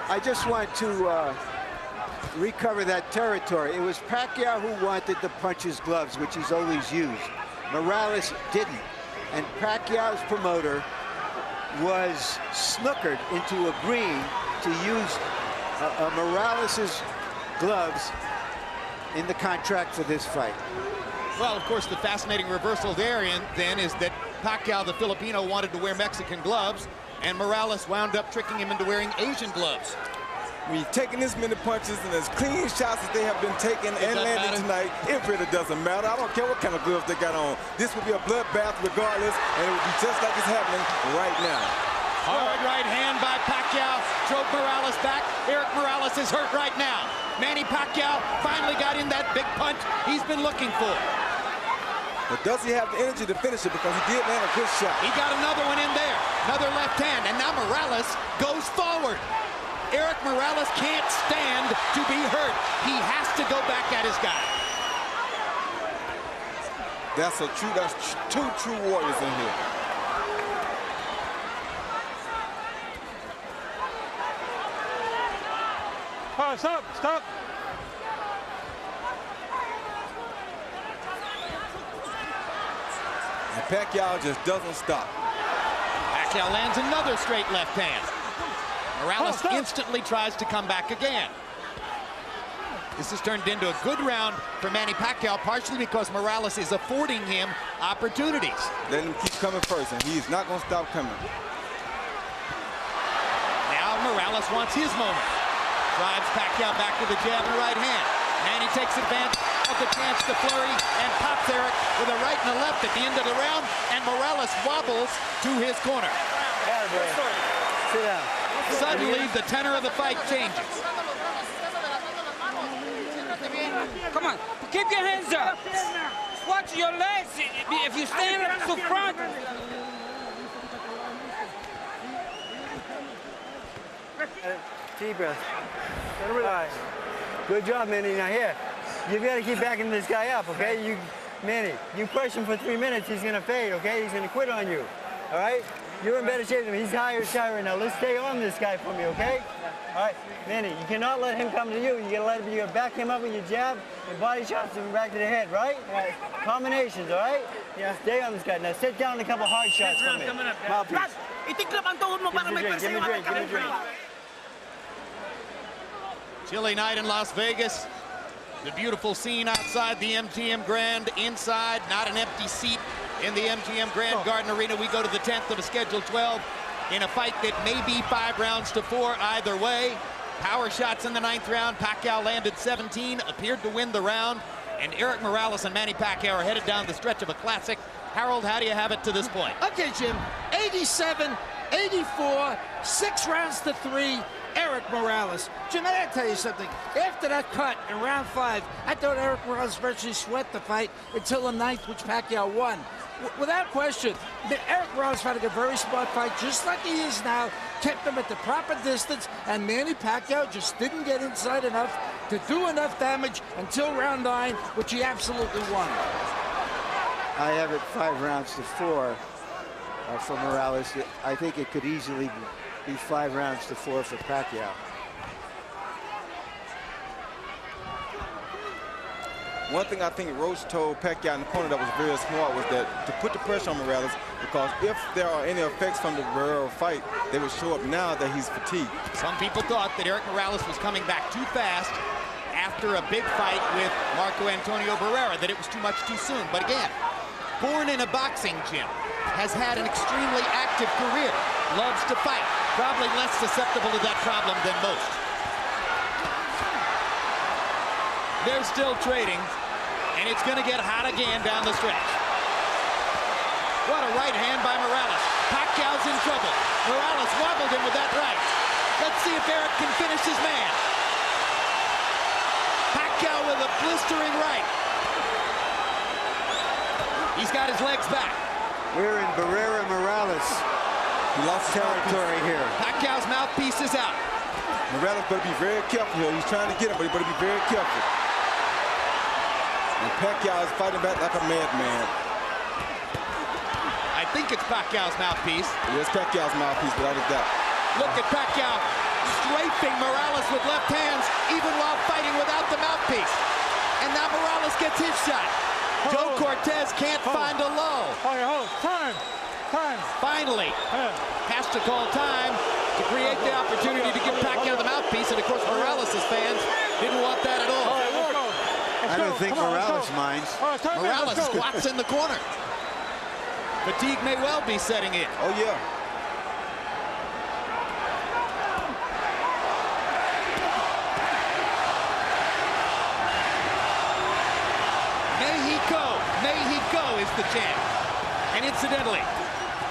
I just want to recover that territory. It was Pacquiao who wanted the puncher's gloves, which he's always used. Morales didn't. And Pacquiao's promoter was snookered into agreeing to use Morales's gloves in the contract for this fight. Well, of course, the fascinating reversal there then is that Pacquiao, the Filipino, wanted to wear Mexican gloves, and Morales wound up tricking him into wearing Asian gloves. When you're taking this many punches and as clean shots as they have been taking and landing tonight, it really doesn't matter. I don't care what kind of gloves they got on. This will be a bloodbath regardless, and it will be just like it's happening right now. Hard right hand by Pacquiao drove Morales back. Erik Morales is hurt right now. Manny Pacquiao finally got in that big punch he's been looking for. But does he have the energy to finish it? Because he did land a good shot. He got another one in there. Another left hand, and now Morales goes forward. Erik Morales can't stand to be hurt. He has to go back at his guy. That's two true warriors in here. Oh, stop, stop. And Pacquiao just doesn't stop. Pacquiao lands another straight left hand. Morales instantly tries to come back again. This has turned into a good round for Manny Pacquiao, partially because Morales is affording him opportunities. Let him keep coming first, and he's not going to stop coming. Now Morales wants his moment. Drives Pacquiao back with a jab and a right hand. Manny takes advantage of the chance to flurry and pops Erik with a right and a left at the end of the round, and Morales wobbles to his corner. Sit down. Suddenly, the tenor of the fight changes. Come on, keep your hands up. Watch your legs. If you stand up to front. Deep breath. All right. Good job, Manny. Now here, you've got to keep backing this guy up, okay? Manny, you push him for 3 minutes, he's going to fade, okay? He's going to quit on you, all right? You're in better shape than him. He's higher shy right now. Let's stay on this guy for me, okay? All right, Manny, you cannot let him come to you. You gotta back him up with your jab and body shots and back to the head, right? Right. Combinations, all right? Yeah. Stay on this guy. Now sit down a couple hard shots for me. Mouthpiece. Itiklap ang tuhod mo para may pressure yung Give me a drink. Chilly night in Las Vegas. The beautiful scene outside the MGM Grand. Inside, not an empty seat in the MGM Grand Garden Arena. We go to the 10th of the scheduled 12 in a fight that may be 5 rounds to 4 either way. Power shots in the 9th round. Pacquiao landed 17, appeared to win the round. And Erik Morales and Manny Pacquiao are headed down the stretch of a classic Harold, how do you have it to this point? Okay, Jim. 87, 84, 6 rounds to 3. Erik Morales. Jim, I gotta tell you something. After that cut in round 5, I thought Erik Morales virtually swept the fight until the 9th, which Pacquiao won. Without question, Erik Morales fighting a very smart fight, just like he is now, kept him at the proper distance, and Manny Pacquiao just didn't get inside enough to do enough damage until round 9, which he absolutely won. I have it 5 rounds to 4 for Morales. I think it could easily be 5 rounds to 4 for Pacquiao. One thing I think Roach told Pacquiao in the corner that was very smart was that to put the pressure on Morales, because if there are any effects from the Barrera fight, they would show up now that he's fatigued. Some people thought that Erik Morales was coming back too fast after a big fight with Marco Antonio Barrera, that it was too much too soon. But again, born in a boxing gym, has had an extremely active career, loves to fight, probably less susceptible to that problem than most. They're still trading, and it's going to get hot again down the stretch. What a right hand by Morales. Pacquiao's in trouble. Morales wobbled him with that right. Let's see if Erik can finish his man. Pacquiao with a blistering right. He's got his legs back. We're in Barrera Morales territory here. Pacquiao's mouthpiece is out. Morales better be very careful here. He's trying to get him, but he better be very careful. And Pacquiao is fighting back like a madman. I think it's Pacquiao's mouthpiece. Yes, Pacquiao's mouthpiece, without a doubt. Look at Pacquiao strafing Morales with left hands, even while fighting without the mouthpiece. And now Morales gets his shot. Joe Cortez can't find a low. Time. Finally, has to call time to create the opportunity to give Pacquiao the mouthpiece. And of course, Morales' fans didn't want that at all. I don't think Morales minds. Morales squats in the corner. Fatigue may well be setting in. Oh, yeah. Mexico is the champ. And incidentally,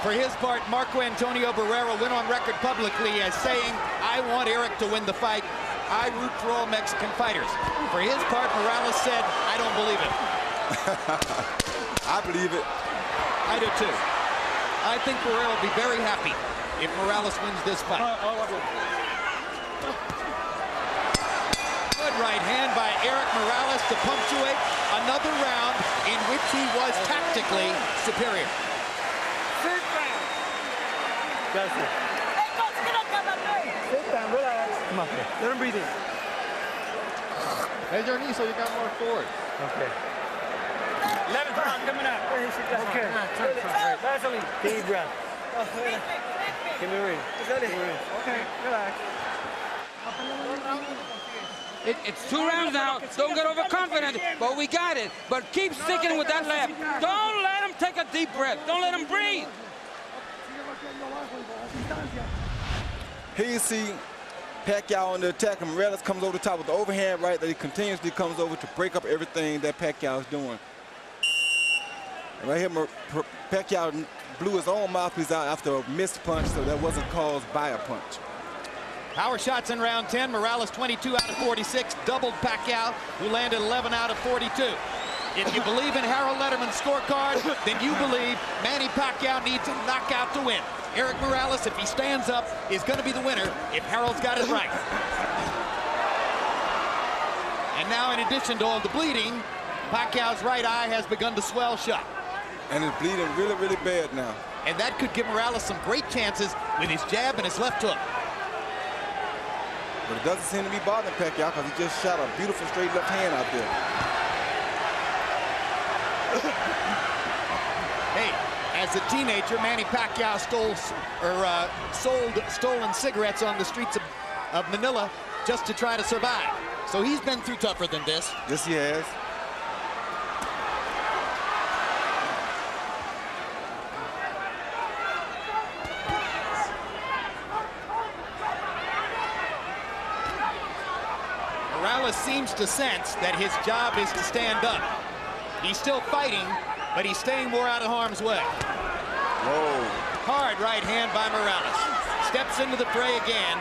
for his part, Marco Antonio Barrera went on record publicly as saying, I want Erik to win the fight. I root for all Mexican fighters. For his part, Morales said, I don't believe it. I believe it. I do too. I think Barrera will be very happy if Morales wins this fight. Good right hand by Erik Morales to punctuate another round in which he was tactically superior. Sit down. That's it. Sit down, relax. Come on, let him breathe in. Bend your knee so you got more forward. Okay. 11th round coming up. Okay. Vaseline. Deep breath. Give me a ring. Okay, relax. It's 2 rounds now. Don't get overconfident, but we got it. But keep sticking with that left. Don't let him take a deep breath. Don't let him breathe. Here you see Pacquiao on the attack, and Morales comes over the top with the overhand right that he continuously comes over to break up everything that Pacquiao is doing. And right here, Pacquiao blew his own mouthpiece out after a missed punch, so that wasn't caused by a punch. Power shots in round 10. Morales 22 out of 46, doubled Pacquiao, who landed 11 out of 42. If you believe in Harold Letterman's scorecard, then you believe Manny Pacquiao needs a knockout to win. Erik Morales, if he stands up, is going to be the winner if Harold's got it right. And now, in addition to all the bleeding, Pacquiao's right eye has begun to swell shut. And it's bleeding really, really bad now. And that could give Morales some great chances with his jab and his left hook. But it doesn't seem to be bothering Pacquiao because he just shot a beautiful straight left hand out there. Hey, as a teenager, Manny Pacquiao sold stolen cigarettes on the streets of Manila just to try to survive. So he's been through tougher than this. Yes, he has. Morales seems to sense that his job is to stand up. He's still fighting, but he's staying more out of harm's way. Whoa. Hard right hand by Morales. Steps into the fray again.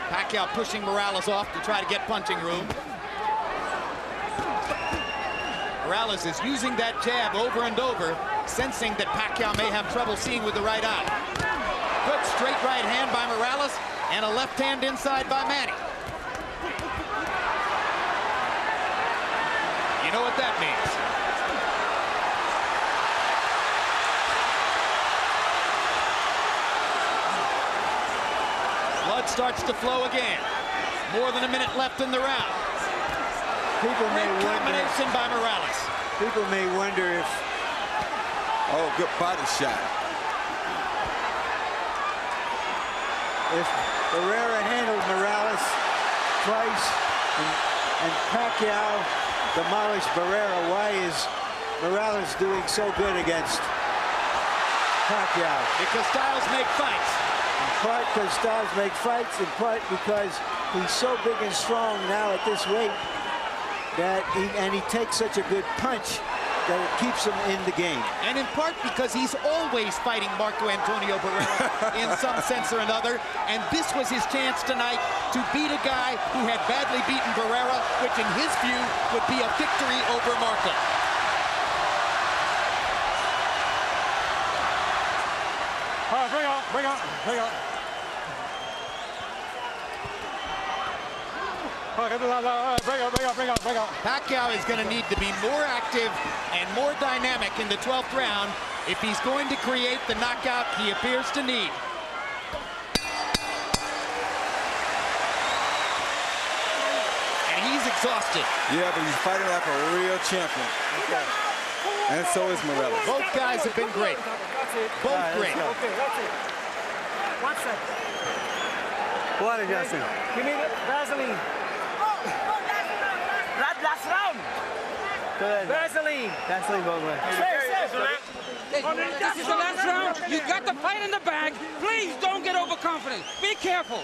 Pacquiao pushing Morales off to try to get punching room. Morales is using that jab over and over, sensing that Pacquiao may have trouble seeing with the right eye. Good straight right hand by Morales, and a left hand inside by Manny. You know what that means. Blood starts to flow again. More than a minute left in the round. People may Great wonder. combination by Morales. People may wonder if. Oh, good body shot. If Barrera handled Morales twice and Pacquiao demolished Barrera, why is Morales doing so good against Pacquiao? Because styles make fights. In part because styles make fights, in part because he's so big and strong now at this weight that he takes such a good punch that it keeps him in the game. And in part because he's always fighting Marco Antonio Barrera in some sense or another. And this was his chance tonight to beat a guy who had badly beaten Barrera, which in his view would be a victory over Marco. All right, bring on, bring on, bring on. Bring on. Pacquiao is going to need to be more active and more dynamic in the 12th round if he's going to create the knockout he appears to need. And he's exhausted. Yeah, but he's fighting like a real champion. Okay. And so is Morales. Both guys have been great. Both great. Okay, that's it. 1 second. Water, Justin. Give me the Vaseline. Last round. Go ahead. Vaseline. Vaseline, both ways. Hey, this is the last round. You got the fight in the bag. Please don't get overconfident. Be careful.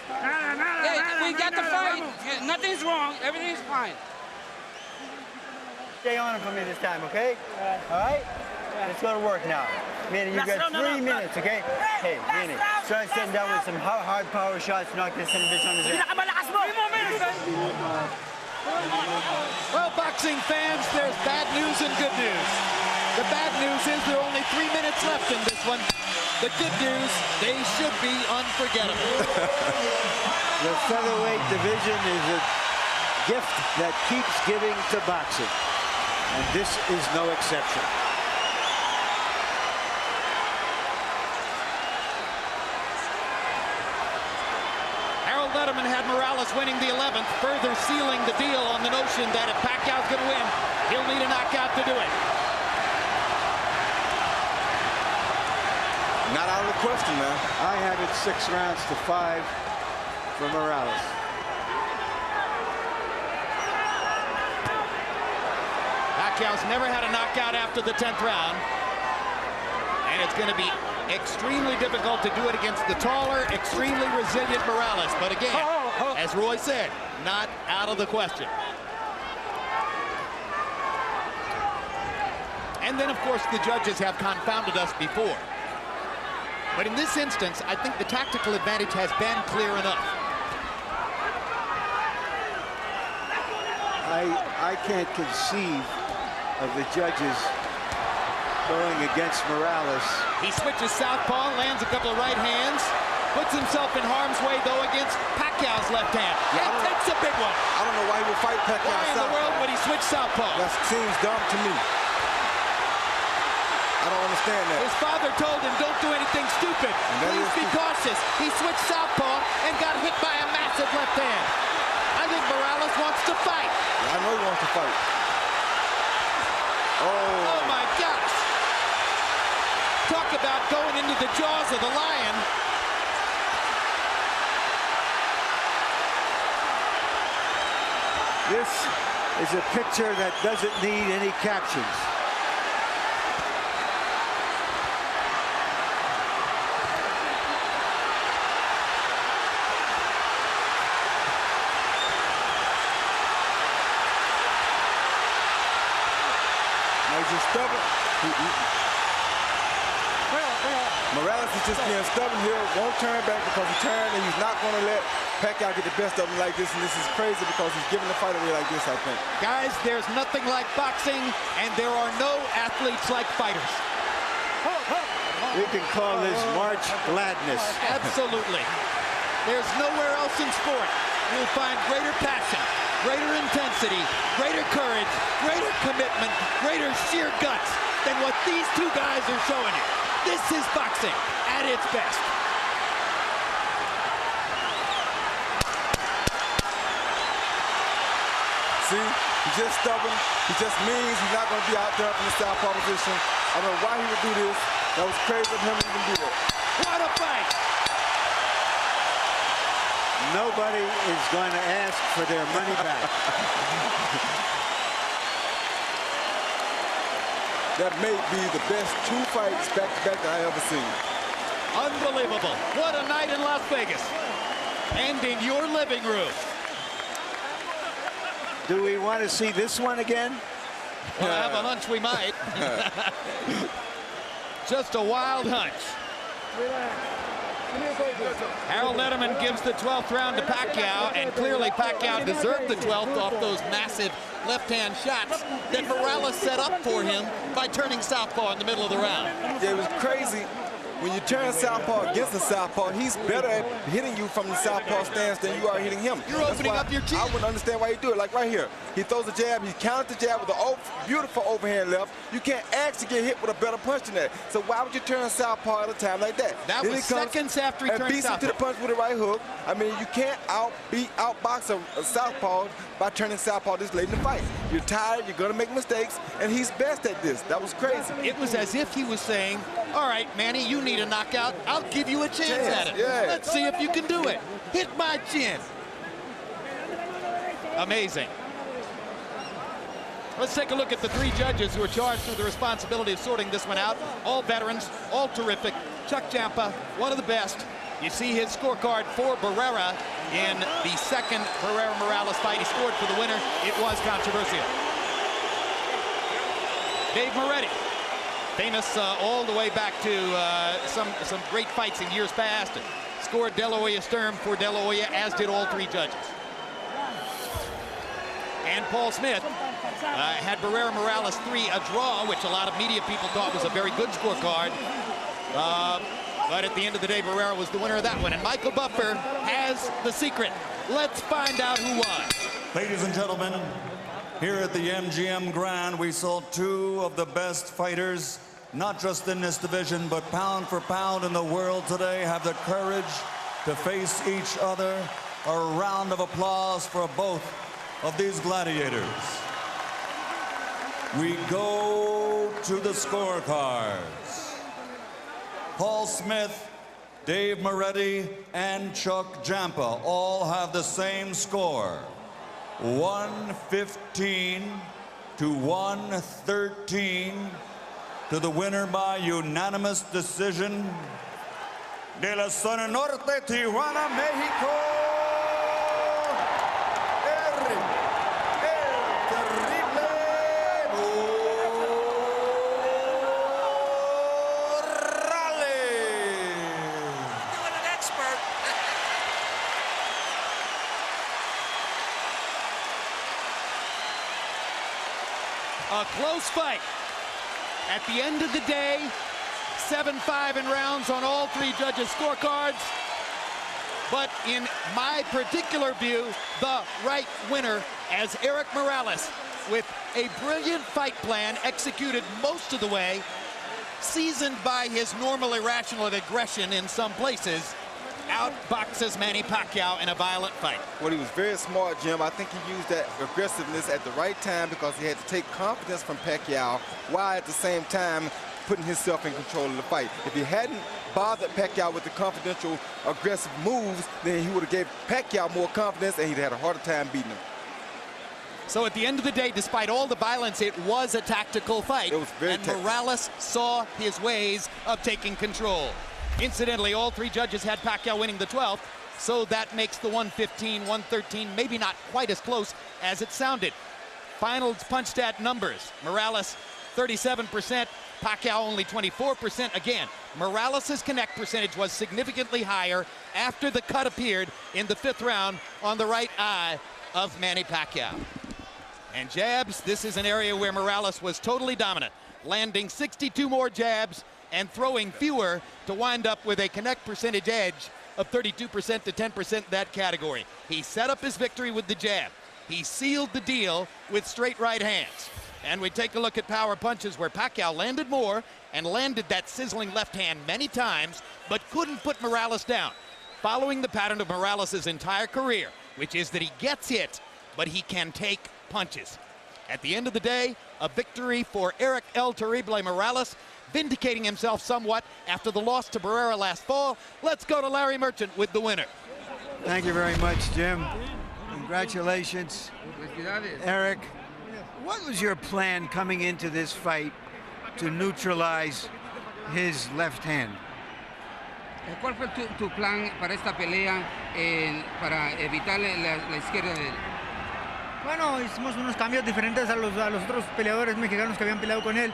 Hey, we got the fight. Nothing's wrong. Everything's fine. Stay on him for me this time, okay? All right? Let's go to work now. Manny, you got 3 minutes, okay? Hey, Manny, start sitting down with some hard power shots, knock this son of a bitch on his head. Well, boxing fans, there's bad news and good news. The bad news is there are only 3 minutes left in this one. The good news, they should be unforgettable. The featherweight division is a gift that keeps giving to boxing, and this is no exception. Letterman had Morales winning the 11th, further sealing the deal on the notion that if Pacquiao's going to win, he'll need a knockout to do it. Not out of the question, man. I have it 6 rounds to 5 for Morales. Pacquiao's never had a knockout after the 10th round, and it's going to be extremely difficult to do it against the taller, extremely resilient Morales. But again, as Roy said, not out of the question. And then, of course, the judges have confounded us before. But in this instance, I think the tactical advantage has been clear enough. I can't conceive of the judges going against Morales. He switches southpaw, lands a couple of right hands, puts himself in harm's way, though, against Pacquiao's left hand. Yeah, and takes a big one. I don't know why he would fight Pacquiao Why in the world would he switch southpaw? That seems dumb to me. I don't understand that. His father told him, don't do anything stupid. Please be cautious. He switched southpaw and got hit by a massive left hand. I think Morales wants to fight. Yeah, I know he wants to fight. Oh, my gosh. Talk about going into the jaws of the lion. This is a picture that doesn't need any captions. just stubborn. Morales is just being stubborn here, won't turn back because he turned, and he's not going to let Pacquiao get the best of him like this, and this is crazy because he's giving the fight away like this, I think. Guys, there's nothing like boxing, and there are no athletes like fighters. We can call this March Gladness. Absolutely. There's nowhere else in sport you'll find greater passion, greater intensity, greater courage, greater commitment, greater sheer guts than what these two guys are showing you. This is boxing at its best. See, he's just stubborn. He just means he's not going to be out there from the southpaw position. I don't know why he would do this. That was crazy of him to even do that. What a fight! Nobody is going to ask for their money back. That may be the best two fights back-to-back that I ever seen. Unbelievable. What a night in Las Vegas. And in your living room. Do we want to see this one again? Well, I have a hunch we might. Just a wild hunch. Harold Letterman gives the 12th round to Pacquiao, and clearly Pacquiao deserved the 12th off those massive left-hand shots that Morales set up for him by turning southpaw in the middle of the round. Yeah, it was crazy. When you turn southpaw against a southpaw, he's better at hitting you from the southpaw stance than you are hitting him. You're opening up your chin. I wouldn't understand why you do it. Like right here, he throws a jab, he counters the jab with a beautiful overhand left. You can't actually get hit with a better punch than that. So why would you turn southpaw at a time like that? That was seconds after he turned beats him to the punch with a right hook. I mean, you can't outbox a southpaw by turning southpaw this late in the fight. You're tired, you're gonna make mistakes, and he's best at this. That was crazy. It was as if he was saying, all right, Manny, you need a knockout. I'll give you a chance at it. Yeah. Let's see if you can do it. Hit my chin. Amazing. Let's take a look at the three judges who are charged with the responsibility of sorting this one out. All veterans, all terrific. Chuck Champa, one of the best. You see his scorecard for Barrera in the second Barrera-Morales fight. He scored for the winner. It was controversial. Dave Moretti, famous all the way back to some great fights in years past. Scored De La Hoya Sturm for De La Hoya, as did all three judges. And Paul Smith had Barrera-Morales 3 a draw, which a lot of media people thought was a very good scorecard. But at the end of the day, Barrera was the winner of that one. And Michael Buffer has the secret. Let's find out who won. Ladies and gentlemen, here at the MGM Grand, we saw two of the best fighters, not just in this division, but pound for pound in the world today, have the courage to face each other. A round of applause for both of these gladiators. We go to the scorecards. Paul Smith, Dave Moretti, and Chuck Champa all have the same score. 115 to 113 to the winner by unanimous decision. De la Zona Norte, Tijuana, Mexico, Erik, el Terrible A close fight. At the end of the day, 7-5 in rounds on all three judges' scorecards. But in my particular view, the right winner as Erik Morales, with a brilliant fight plan executed most of the way, seasoned by his normal irrational aggression in some places, outboxes Manny Pacquiao in a violent fight. Well, he was very smart, Jim. I think he used that aggressiveness at the right time because he had to take confidence from Pacquiao while at the same time putting himself in control of the fight. If he hadn't bothered Pacquiao with the confidential, aggressive moves, then he would have gave Pacquiao more confidence and he'd had a harder time beating him. So at the end of the day, despite all the violence, it was a tactical fight. It was very and tactical. Morales saw his ways of taking control. Incidentally, all three judges had Pacquiao winning the 12th, so that makes the 115, 113 maybe not quite as close as it sounded. Finals punched at numbers. Morales 37%. Pacquiao only 24%. Again, Morales' connect percentage was significantly higher after the cut appeared in the 5th round on the right eye of Manny Pacquiao. And jabs, this is an area where Morales was totally dominant, landing 62 more jabs and throwing fewer to wind up with a connect percentage edge of 32% to 10% in that category. He set up his victory with the jab. He sealed the deal with straight right hands. And we take a look at power punches where Pacquiao landed more and landed that sizzling left hand many times, but couldn't put Morales down, following the pattern of Morales' entire career, which is that he gets hit, but he can take punches. At the end of the day, a victory for Erik El Terrible Morales, vindicating himself somewhat after the loss to Barrera last fall. Let's go to Larry Merchant with the winner. Thank you very much, Jim. Congratulations, Erik. What was your plan coming into this fight to neutralize his left hand? ¿Cuál fue tu plan para esta pelea para evitar la izquierda de él? Bueno, hicimos unos cambios diferentes a los otros peleadores mexicanos que habían peleado con él.